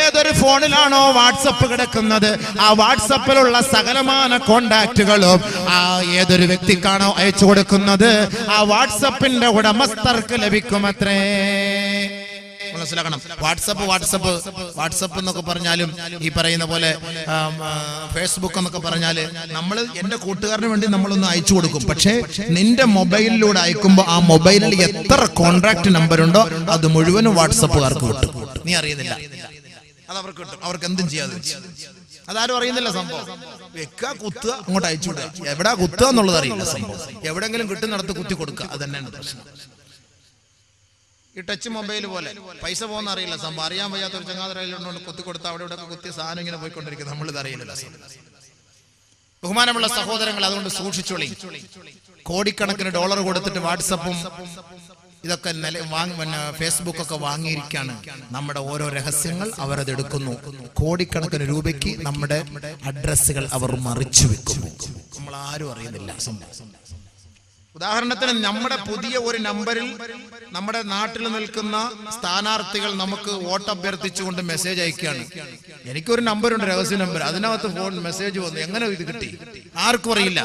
ഏതൊരു ഫോണിലാണോ വാട്സപ്പ് കിടക്കുന്നത് ആ വാട്സപ്പിലുള്ള സകലമാന കോണ്ടാക്റ്റുകളും ആ ഏതൊരു വ്യക്തിക്കാണോ അയച്ചു കൊടുക്കുന്നത് ആ വാട്സപ്പിന്റെ ഉടമസ്ഥർക്ക് ലഭിക്കുമത്രേ. മനസ്സിലാക്കണം. വാട്സപ്പ് എന്നൊക്കെ പറഞ്ഞാലും ഈ പറയുന്ന പോലെ ഫേസ്ബുക്ക് എന്നൊക്കെ പറഞ്ഞാല് നമ്മൾ എന്റെ കൂട്ടുകാരന് വേണ്ടി നമ്മളൊന്ന് അയച്ചു കൊടുക്കും. പക്ഷേ നിന്റെ മൊബൈലിലൂടെ അയക്കുമ്പോൾ ആ മൊബൈലിൽ എത്ര കോൺട്രാക്ട് നമ്പർ ഉണ്ടോ അത് മുഴുവനും വാട്സപ്പുകാർക്ക് കിട്ടും. നീ അറിയുന്നില്ല, അത് അവർക്ക് കിട്ടും. അവർക്ക് എന്തും ചെയ്യാതെ അതാരും അറിയുന്നില്ല. സംഭവം വെക്കുക, കുത്തുക, അങ്ങോട്ട് അയച്ചു വിടുക. എവിടാ കുത്തുക എന്നുള്ളത് അറിയില്ല. സംഭവം എവിടെങ്കിലും കിട്ടുന്നിടത്ത് കുത്തി കൊടുക്കുക. അത് തന്നെയാണ് പ്രശ്നം. ഈ ടച്ച് മൊബൈൽ പോലെ പൈസ പോകുന്ന അറിയില്ല. സംഭവം അറിയാൻ വയ്യാത്ത ഒരു ചങ്ങാതിരയിലുണ്ട് കുത്തി കൊടുത്താൽ അവിടെ ഇവിടെ കുത്തിയ സാധനം ഇങ്ങനെ പോയിക്കൊണ്ടിരിക്കും. നമ്മളിത് അറിയില്ല. ബഹുമാനമുള്ള സഹോദരങ്ങൾ, അതുകൊണ്ട് സൂക്ഷിച്ചോളി. കോടിക്കണക്കിന് ഡോളർ കൊടുത്തിട്ട് വാട്സപ്പും ഇതൊക്കെ ഫേസ്ബുക്ക് ഒക്കെ വാങ്ങിയിരിക്കുകയാണ്. നമ്മുടെ ഓരോ രഹസ്യങ്ങൾ അവരത് എടുക്കുന്നു. കോടിക്കണക്കിന് രൂപയ്ക്ക് നമ്മുടെ അഡ്രസ്സുകൾ അവർ മറിച്ചു വെക്കുന്നു. നമ്മൾ ആരും അറിയുന്നില്ല. ഉദാഹരണത്തിന് നമ്മുടെ പുതിയ ഒരു നമ്പറിൽ നമ്മുടെ നാട്ടിൽ നിൽക്കുന്ന സ്ഥാനാർത്ഥികൾ നമുക്ക് വോട്ട് അഭ്യർത്ഥിച്ചുകൊണ്ട് മെസ്സേജ് അയക്കുകയാണ്. എനിക്കൊരു നമ്പറുണ്ട്, രഹസ്യ നമ്പർ, അതിനകത്ത് ഫോൺ മെസ്സേജ് വന്നു. എങ്ങനെ ഇത് കിട്ടി? ആർക്കും അറിയില്ല.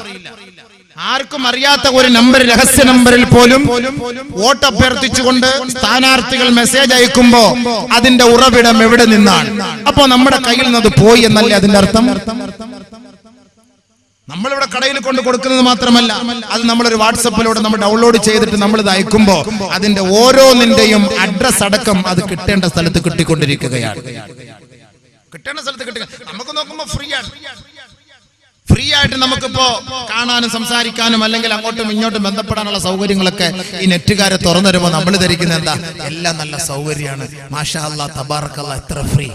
ആർക്കും അറിയാത്ത ഒരു നമ്പർ, രഹസ്യ നമ്പറിൽ പോലും വോട്ട് അഭ്യർത്ഥിച്ചുകൊണ്ട് സ്ഥാനാർത്ഥികൾ മെസ്സേജ് അയക്കുമ്പോ അതിന്റെ ഉറവിടം എവിടെ നിന്നാണ്? അപ്പോ നമ്മുടെ കയ്യിൽ നിന്ന് അത് പോയി എന്നല്ലേ അതിന്റെ അർത്ഥം? നമ്മളിവിടെ കടയിൽ കൊണ്ട് കൊടുക്കുന്നത് മാത്രമല്ല, അത് നമ്മളൊരു വാട്സപ്പിലൂടെ നമ്മൾ ഡൗൺലോഡ് ചെയ്തിട്ട് നമ്മൾ ഇത് അയക്കുമ്പോ അതിന്റെ ഓരോന്നിന്റെയും അഡ്രസ് അടക്കം അത് കിട്ടേണ്ട സ്ഥലത്ത് കിട്ടിക്കൊണ്ടിരിക്കുകയാണ്. കിട്ടേണ്ട സ്ഥലത്ത് കിട്ടുക. നമുക്ക് നോക്കുമ്പോ ഫ്രീ ആയിട്ട് നമുക്കിപ്പോ കാണാനും സംസാരിക്കാനും അല്ലെങ്കിൽ അങ്ങോട്ടും ഇങ്ങോട്ടും ബന്ധപ്പെടാനുള്ള സൗകര്യങ്ങളൊക്കെ ഈ നെറ്റുകാരെ തുറന്നു തരുമ്പോ നമ്മൾ ധരിക്കുന്നത് എന്താ? എല്ലാം നല്ല സൗകര്യമാണ്. മാഷാ അല്ലാഹ്, തബാറക്കല്ലാഹ്, എത്ര ഫ്രീ.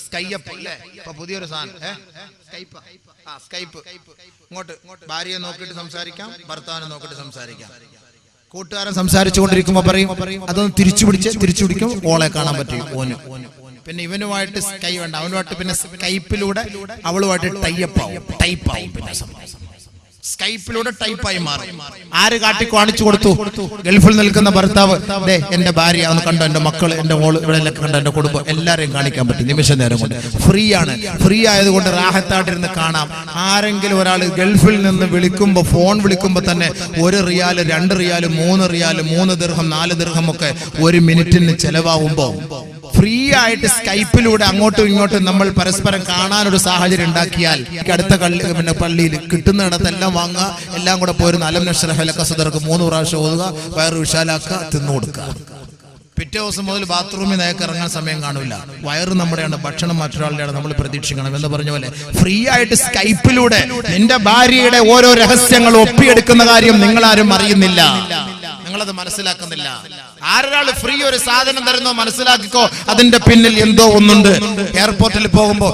സ്കൈപ്പ് അല്ലേ ഇപ്പൊ പുതിയൊരു സാധനം, സ്കൈപ്പ്. ഇങ്ങോട്ട് ഭാര്യയെ നോക്കിയിട്ട് സംസാരിക്കാം, ഭർത്താവിനെ നോക്കിയിട്ട് സംസാരിക്കാം. കൂട്ടുകാരൻ സംസാരിച്ചു കൊണ്ടിരിക്കുമ്പോ പറയും അതൊന്ന് തിരിച്ചു പിടിക്കും, ഓളെ കാണാൻ പറ്റും ഓന്. പിന്നെ ഇവനുമായിട്ട് സ്കൈ വേണ്ട, അവനുമായിട്ട് പിന്നെ സ്കൈപ്പിലൂടെ അവളുമായിട്ട് ടൈപ്പ് ആവും. പിന്നെ സ്കൈപ്പിലൂടെ ടൈപ്പായി മാറും. ആര് കാണിച്ചു കൊടുത്തു? ഗൾഫിൽ നിൽക്കുന്ന ഭർത്താവ്, എന്റെ ഭാര്യ ഒന്ന് കണ്ടോ, എന്റെ മക്കൾ, എന്റെ മോള്, ഇവിടെ കണ്ടോ, എന്റെ കുടുംബം, എല്ലാരെയും കാണിക്കാൻ പറ്റും നിമിഷ നേരം കൊണ്ട്. ഫ്രീ ആണ്. ഫ്രീ ആയതുകൊണ്ട് റാഹത്തായിട്ടിരുന്ന് കാണാം. ആരെങ്കിലും ഒരാൾ ഗൾഫിൽ നിന്ന് വിളിക്കുമ്പോ, ഫോൺ വിളിക്കുമ്പോ തന്നെ 1 റിയാല്, 2 റിയാല്, 3 റിയാല്, 3 ദിർഹം, 4 ദിർഹം ഒക്കെ 1 മിനിറ്റിന് ചെലവാകുമ്പോ ഫ്രീ ആയിട്ട് സ്കൈപ്പിലൂടെ അങ്ങോട്ടും ഇങ്ങോട്ടും നമ്മൾ പരസ്പരം കാണാനൊരു സാഹചര്യം ഉണ്ടാക്കിയാൽ അടുത്ത പള്ളിയിൽ കിട്ടുന്നിടത്തെല്ലാം വാങ്ങുക, എല്ലാം കൂടെ പോയി 4 നശ്റഹ ലക സദറക്ക് 3 പ്രാവശ്യം ഓതുക, വയറ് വിശാലാക്കുക, തിന്നു കൊടുക്കുക. പിറ്റേ ദിവസം മുതൽ ബാത്റൂമിൽ നേക്ക് ഇറങ്ങാൻ സമയം കാണില്ല. വയറ് നമ്മുടെയാണ്, ഭക്ഷണം മറ്റൊരാളുടെയാണ്. നമ്മൾ പ്രതീക്ഷിക്കണം എന്ന് പറഞ്ഞ പോലെ ഫ്രീ ആയിട്ട് സ്കൈപ്പിലൂടെ നിന്റെ ഭാര്യയുടെ ഓരോ രഹസ്യങ്ങൾ ഒപ്പിയെടുക്കുന്ന കാര്യം നിങ്ങളാരും അറിയുന്നില്ല, നിങ്ങളത് മനസ്സിലാക്കുന്നില്ല. ആരൊരാൾ ഫ്രീ ഒരു സാധനം തരുന്നോ മനസ്സിലാക്കിക്കോ, അതിന്റെ പിന്നിൽ എന്തോ ഒന്നുണ്ട്. എയർപോർട്ടിൽ പോകുമ്പോ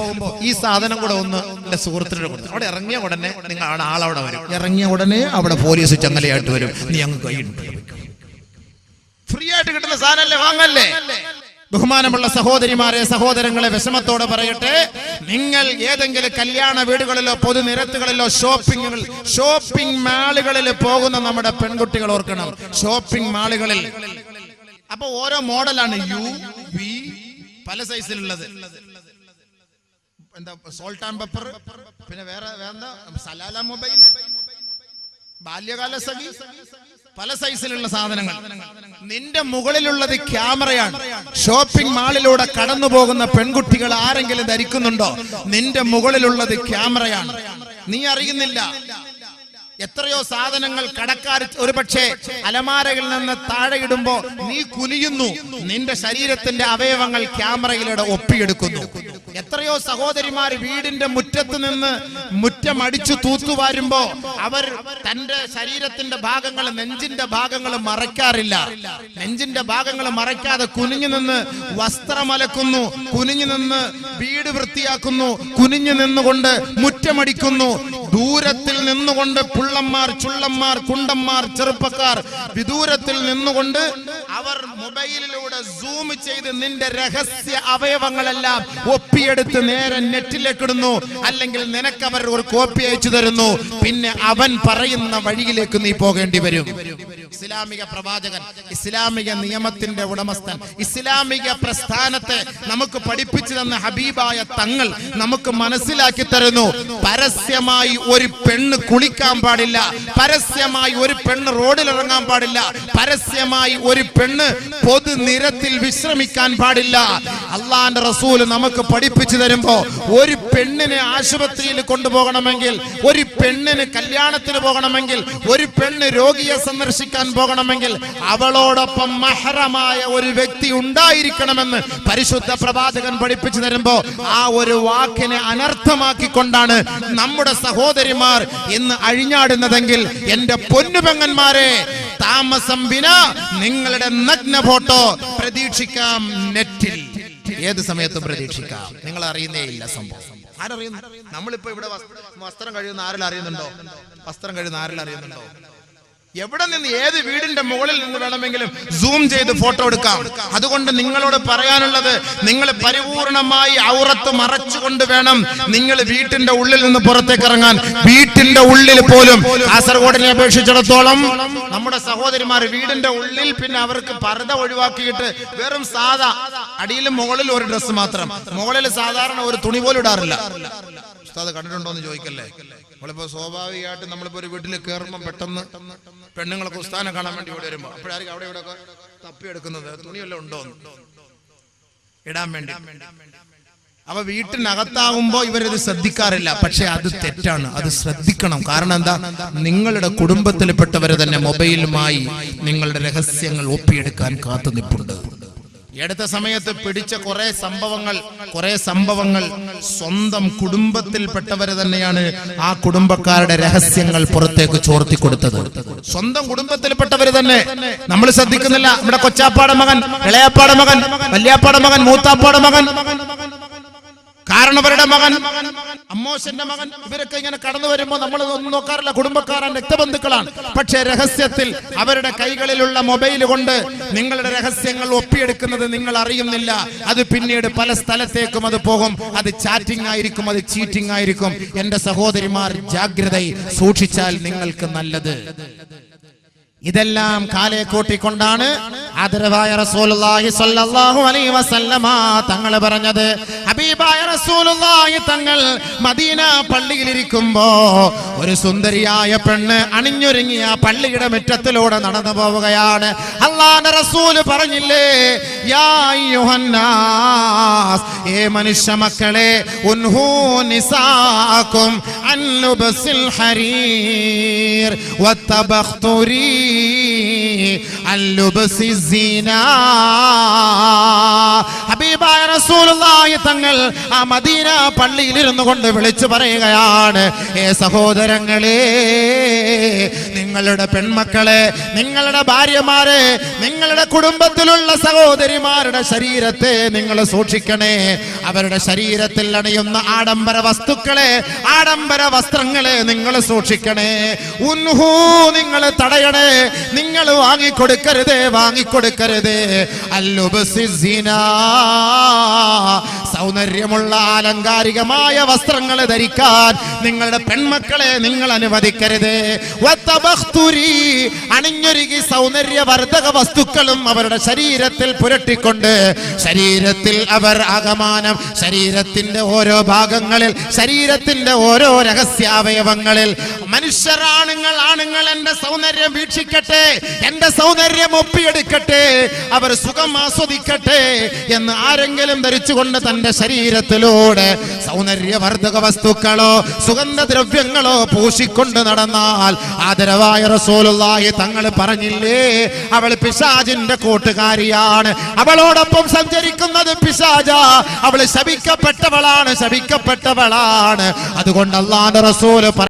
ഈ സാധനം കൂടെ ഒന്ന് എന്റെ സുഹൃത്തിനോട് കൊടുത്തു. അവിടെ ഇറങ്ങിയ ഉടനെ നിങ്ങൾ ആളവിടെ വരും. ഇറങ്ങിയ ഉടനെ അവിടെ പോലീസ് ചങ്ങലയായിട്ട് വരും. നീ അങ്ങ് കൈയിട്ടുണ്ട്. ഫ്രീ ആയിട്ട് കിട്ടുന്ന സാധനല്ലേ, വാങ്ങല്ലേ? ബഹുമാനമുള്ള സഹോദരിമാരെ, സഹോദരങ്ങളെ, വിഷമത്തോടെ പറയട്ടെ, നിങ്ങൾ ഏതെങ്കിലും കല്യാണ വീടുകളിലോ പൊതുനിരത്തുകളിലോ ഷോപ്പിംഗ് മാളുകളിൽ പോകുന്ന നമ്മുടെ പെൺകുട്ടികൾ ഓർക്കണം. ഷോപ്പിംഗ് മാളുകളിൽ അപ്പൊ ഓരോ മോഡലാണ്, യു വി, പല സൈസിലുള്ളത്. എന്താ സോൾട്ട് ആൻഡ് പെപ്പർ, പിന്നെ വേറെ സലാല മൊബൈൽ, ബാല്യകാല സഖി, പല സൈസിലുള്ള സാധനങ്ങൾ. നിന്റെ മുകളിലുള്ളത് ക്യാമറയാണ്. ഷോപ്പിംഗ് മാളിലൂടെ കടന്നു പോകുന്ന പെൺകുട്ടികൾ ആരെങ്കിലും ധരിക്കുന്നുണ്ടോ നിന്റെ മുകളിലുള്ളത് ക്യാമറയാണ്? നീ അറിയുന്നില്ല. എത്രയോ സാധനങ്ങൾ കടക്കാർ ഒരുപക്ഷെ അലമാരയിൽ നിന്ന് താഴെ ഇടുമ്പോ നീ കുനിയുന്നു. നിന്റെ ശരീരത്തിന്റെ അവയവങ്ങൾ ക്യാമറയിലൂടെ ഒപ്പിയെടുക്കുന്നു. എത്ര എത്രയോ സഹോദരിമാർ വീടിന്റെ മുറ്റത്ത് നിന്ന് മുറ്റമടിച്ചു തൂത്തുവാരുമ്പോ അവർ തന്റെ ശരീരത്തിന്റെ ഭാഗങ്ങൾ, നെഞ്ചിന്റെ ഭാഗങ്ങൾ മറയ്ക്കാറില്ല. നെഞ്ചിന്റെ ഭാഗങ്ങൾ മറയ്ക്കാതെ കുനിഞ്ഞു നിന്ന് വസ്ത്രമലക്കുന്നു, കുനിഞ്ഞു നിന്ന് വീട് വൃത്തിയാക്കുന്നു, കുനിഞ്ഞു നിന്നുകൊണ്ട് മുറ്റമടിക്കുന്നു. ദൂരത്തിൽ നിന്നുകൊണ്ട് പുള്ളന്മാർ, ചുള്ളന്മാർ, കുണ്ടന്മാർ, ചെറുപ്പക്കാർ വിദൂരത്തിൽ നിന്നുകൊണ്ട് അവർ മൊബൈലിലൂടെ സൂം ചെയ്ത് നിന്റെ രഹസ്യ അവയവങ്ങളെല്ലാം ഒപ്പിയെടുത്ത് നേരെ നെറ്റിലേക്ക് ഇടുന്നു. അല്ലെങ്കിൽ നിനക്കവർ ഒരു കോപ്പി അയച്ചു തരുന്നു. പിന്നെ അവൻ പറയുന്ന വഴിയിലേക്ക് നീ പോകേണ്ടി വരും. ഇസ്ലാമിക പ്രവാചകൻ, ഇസ്ലാമിക നിയമത്തിന്റെ ഉടമസ്ഥൻ, ഇസ്ലാമിക പ്രസ്ഥാനത്തെ നമുക്ക് പഠിപ്പിച്ചു തന്ന ഹബീബായ തങ്ങൾ നമുക്ക് മനസ്സിലാക്കി തരുന്നു. പരസ്യമായി ഒരു പെണ്ണ് കുളിക്കാൻ പാടില്ല, പരസ്യമായി ഒരു പെണ്ണ് റോഡിൽ ഇറങ്ങാൻ പാടില്ല, പരസ്യമായി ഒരു പെണ്ണ് പൊതുനിരത്തിൽ വിശ്രമിക്കാൻ പാടില്ല. അള്ളാന്റെ റസൂൽ നമുക്ക് പഠിപ്പിച്ചു തരുമ്പോ ഒരു പെണ്ണിനെ ആശുപത്രിയിൽ കൊണ്ടുപോകണമെങ്കിൽ, ഒരു പെണ്ണിന് കല്യാണത്തിന് പോകണമെങ്കിൽ, ഒരു പെണ്ണ് രോഗിയെ സന്ദർശിക്കാൻ പോകണമെങ്കിൽ അവളോടൊപ്പം മഹ്റമായ ഒരു വ്യക്തി ഉണ്ടായിരിക്കണമെന്ന് പരിശുദ്ധ പ്രവാചകൻ പഠിപ്പിച്ചു തരുമ്പോ ആ ഒരു വാക്കിനെ അനർത്ഥമാക്കിക്കൊണ്ടാണ് നമ്മുടെ സഹോദരിമാർ ഇന്ന് അഴിഞ്ഞാടുന്നതെങ്കിൽ എന്റെ പൊന്നുപെങ്ങന്മാരെ, താമസം വിന നിങ്ങളുടെ നഗ്ന ഫോട്ടോ പ്രതീക്ഷിക്കാം നെറ്റിൽ. ഏത് സമയത്തും പ്രതീക്ഷിക്കാം. നിങ്ങൾ അറിയുന്നേ ഇല്ല സംഭവം. ആരറിയുന്നു? നമ്മളിപ്പോ ഇവിടെ വസ്ത്രം കഴിയുന്ന ആരെല്ലാം അറിയുന്നുണ്ടോ? വസ്ത്രം കഴിയുന്ന ആരെല്ലാം അറിയുന്നുണ്ടോ? എവിടെ നിന്ന്, ഏത് വീടിന്റെ മുകളിൽ നിന്ന് വേണമെങ്കിലും സൂം ചെയ്ത് ഫോട്ടോ എടുക്കാം. അതുകൊണ്ട് നിങ്ങളോട് പറയാനുള്ളത്, നിങ്ങൾ പരിപൂർണമായി ഔറത്ത് മറച്ചുകൊണ്ട് വേണം നിങ്ങൾ വീട്ടിന്റെ ഉള്ളിൽ നിന്ന് പുറത്തേക്ക് ഇറങ്ങാൻ. വീട്ടിന്റെ ഉള്ളിൽ പോലും കാസർഗോഡിനെ അപേക്ഷിച്ചിടത്തോളം നമ്മുടെ സഹോദരിമാർ വീടിന്റെ ഉള്ളിൽ പിന്നെ അവർക്ക് പർദ്ദ ഒഴിവാക്കിയിട്ട് വെറും സാധാ അടിയിലും മുകളിൽ ഒരു ഡ്രസ്സ് മാത്രം, മുകളിൽ സാധാരണ ഒരു തുണി പോലും ഇടാറില്ല. ഉസ്താദ് കണ്ടിട്ടുണ്ടോ എന്ന് ചോദിക്കല്ലേ. നമ്മളിപ്പോ സ്വാഭാവികമായിട്ട് നമ്മളിപ്പോ ഒരു വീട്ടിൽ കയറുമ്പോൾ പെട്ടെന്ന് പെണ്ണുങ്ങളൊക്കെ ഉസ്താനെ കാണാൻ വേണ്ടി ഇവിടെ വരുമ്പോ അപ്പോഴായിരിക്കും അവിടെ ഇവിടെ തപ്പിയെടുക്കുന്നത് തുണിയെല്ലാം ഉണ്ടോ ഇടാൻ വേണ്ടി. അപ്പൊ വീട്ടിനകത്താകുമ്പോ ഇവരത് ശ്രദ്ധിക്കാറില്ല. പക്ഷെ അത് തെറ്റാണ്, അത് ശ്രദ്ധിക്കണം. കാരണം എന്താ, നിങ്ങളുടെ കുടുംബത്തിൽപ്പെട്ടവര് തന്നെ മൊബൈലുമായി നിങ്ങളുടെ രഹസ്യങ്ങൾ ഒപ്പിയെടുക്കാൻ കാത്തു നിൽപ്പുണ്ട്. അടുത്ത സമയത്ത് പിടിച്ച കുറെ സംഭവങ്ങൾ സ്വന്തം കുടുംബത്തിൽപ്പെട്ടവര് തന്നെയാണ് ആ കുടുംബക്കാരുടെ രഹസ്യങ്ങൾ പുറത്തേക്ക് ചോർത്തി കൊടുത്തത്. സ്വന്തം കുടുംബത്തിൽപ്പെട്ടവര് തന്നെ. നമ്മൾ ശ്രദ്ധിക്കുന്നില്ല. നമ്മുടെ കൊച്ചാപ്പാടെ മകൻ, ഇളയാപ്പാടെ മകൻ, വല്യാപ്പാടെ മകൻ, മൂത്താപ്പാടെ മകൻ, കാരണവരുടെ മകൻ, അമ്മോശന്റെ മകൻ, ഇവരൊക്കെ ഇങ്ങനെ കടന്നു വരുമ്പോ നമ്മൾ ഒന്നും നോക്കാറില്ല. കുടുംബക്കാരാണ്, രക്തബന്ധുക്കളാണ്. പക്ഷെ രഹസ്യത്തിൽ അവരുടെ കൈകളിലുള്ള മൊബൈൽ കൊണ്ട് നിങ്ങളുടെ രഹസ്യങ്ങൾ ഒപ്പിയെടുക്കുന്നത് നിങ്ങൾ അറിയുന്നില്ല. അത് പിന്നീട് പല സ്ഥലത്തേക്കും അത് പോകും. അത് ചാറ്റിംഗ് ആയിരിക്കും, അത് ചീറ്റിംഗ് ആയിരിക്കും. എന്റെ സഹോദരിമാർ, ജാഗ്രത, സൂക്ഷിച്ചാൽ നിങ്ങൾക്ക് നല്ലത്. ഇതെല്ലാം കാലേ കൂട്ടിക്കൊണ്ടാണ് ആദരവായ റസൂലുള്ളാഹി സ്വല്ലല്ലാഹു അലൈഹി വസല്ലമ തങ്ങൾ പറഞ്ഞത്. ഹബീബായ റസൂലുള്ളാഹി തങ്ങൾ മദീന പള്ളിയിൽ ഇരിക്കുമ്പോ ഒരു സുന്ദരിയായ പെണ്ണ് അണിഞ്ഞൊരുങ്ങിയ പള്ളിയുടെ മുറ്റത്തിലൂടെ നടന്നു പോവുകയാണ്. അല്ലാഹുവിന്റെ റസൂൽ പറഞ്ഞില്ലേ, യാ അയ്യുഹന്നാസ്, ഏ മനുഷ്യ മക്കളെ, ഉൻഹു നിസാകും അൻ ലുബ്സിൽ ഹരീർ വതബഖ്തുരി അല്ലുബ്സി സീന. ഹബീബായ റസൂലുള്ളാഹി തങ്ങൾ ആ മദീന പള്ളിയിൽ ഇരുന്നു കൊണ്ട് വിളിച്ചു പറയുകയാണ്, ഏ സഹോദരങ്ങളെ, നിങ്ങളുടെ പെൺമക്കളെ, നിങ്ങളുടെ ഭാര്യമാരെ, നിങ്ങളുടെ കുടുംബത്തിലുള്ള സഹോദരിമാരുടെ ശരീരത്തെ നിങ്ങൾ സൂക്ഷിക്കണേ. അവരുടെ ശരീരത്തിൽ അണിയുന്ന ആഡംബര വസ്തുക്കളെ, ആഡംബര വസ്ത്രങ്ങളെ നിങ്ങൾ സൂക്ഷിക്കണേ. ഉൻഹു, നിങ്ങൾ തടയണേ, നിങ്ങൾ വാങ്ങിക്കൊടുക്കരുതേ, വാങ്ങിക്കൊടുക്കരുതേ. അല്ലുബ്സി സീന, സൗന്ദര്യമുള്ള ആലങ്കാരികമായ വസ്ത്രങ്ങൾ ധരിക്കാൻ നിങ്ങളുടെ പെൺമക്കളെ നിങ്ങൾ അനുവദിക്കരുത്. വതബഖ്തുരി, അണിഞ്ഞൊരുങ്ങി സൗന്ദര്യവർദ്ധക വസ്തുക്കളും അവരുടെ ശരീരത്തിൽ പുരട്ടിക്കൊണ്ട് ശരീരത്തിൽ അവർ ആകമാനം ശരീരത്തിന്റെ ഓരോ ഭാഗങ്ങളിൽ, ശരീരത്തിന്റെ ഓരോ രഹസ്യാവയവങ്ങളിൽ ആണുങ്ങൾ എന്റെ സൗന്ദര്യം വീക്ഷിക്കട്ടെ, എന്റെ സൗന്ദര്യം ഒപ്പിയെടുക്കട്ടെ, അവർ സുഖം ആസ്വദിക്കട്ടെ എന്ന് ആരെങ്കിലും ധരിച്ചുകൊണ്ട് തന്റെ ശരീരത്തിലൂടെ സൗന്ദര്യവർദ്ധക വസ്തുക്കളോ സുഗന്ധദ്രവ്യങ്ങളോ പൂശിക്കൊണ്ട് നടന്നാൽ ആദരവായ റസൂലുള്ളാഹി തങ്ങൾ പറഞ്ഞില്ലേ, അവൾ പിശാചിന്റെ കൂട്ടുകാരിയാണ്, അവളോടൊപ്പം സഞ്ചരിക്കുന്നത് പിശാചാ, അവൾ ശപിക്കപ്പെട്ടവളാണ്. അതുകൊണ്ട് അല്ലാഹുവിന്റെ റസൂൽ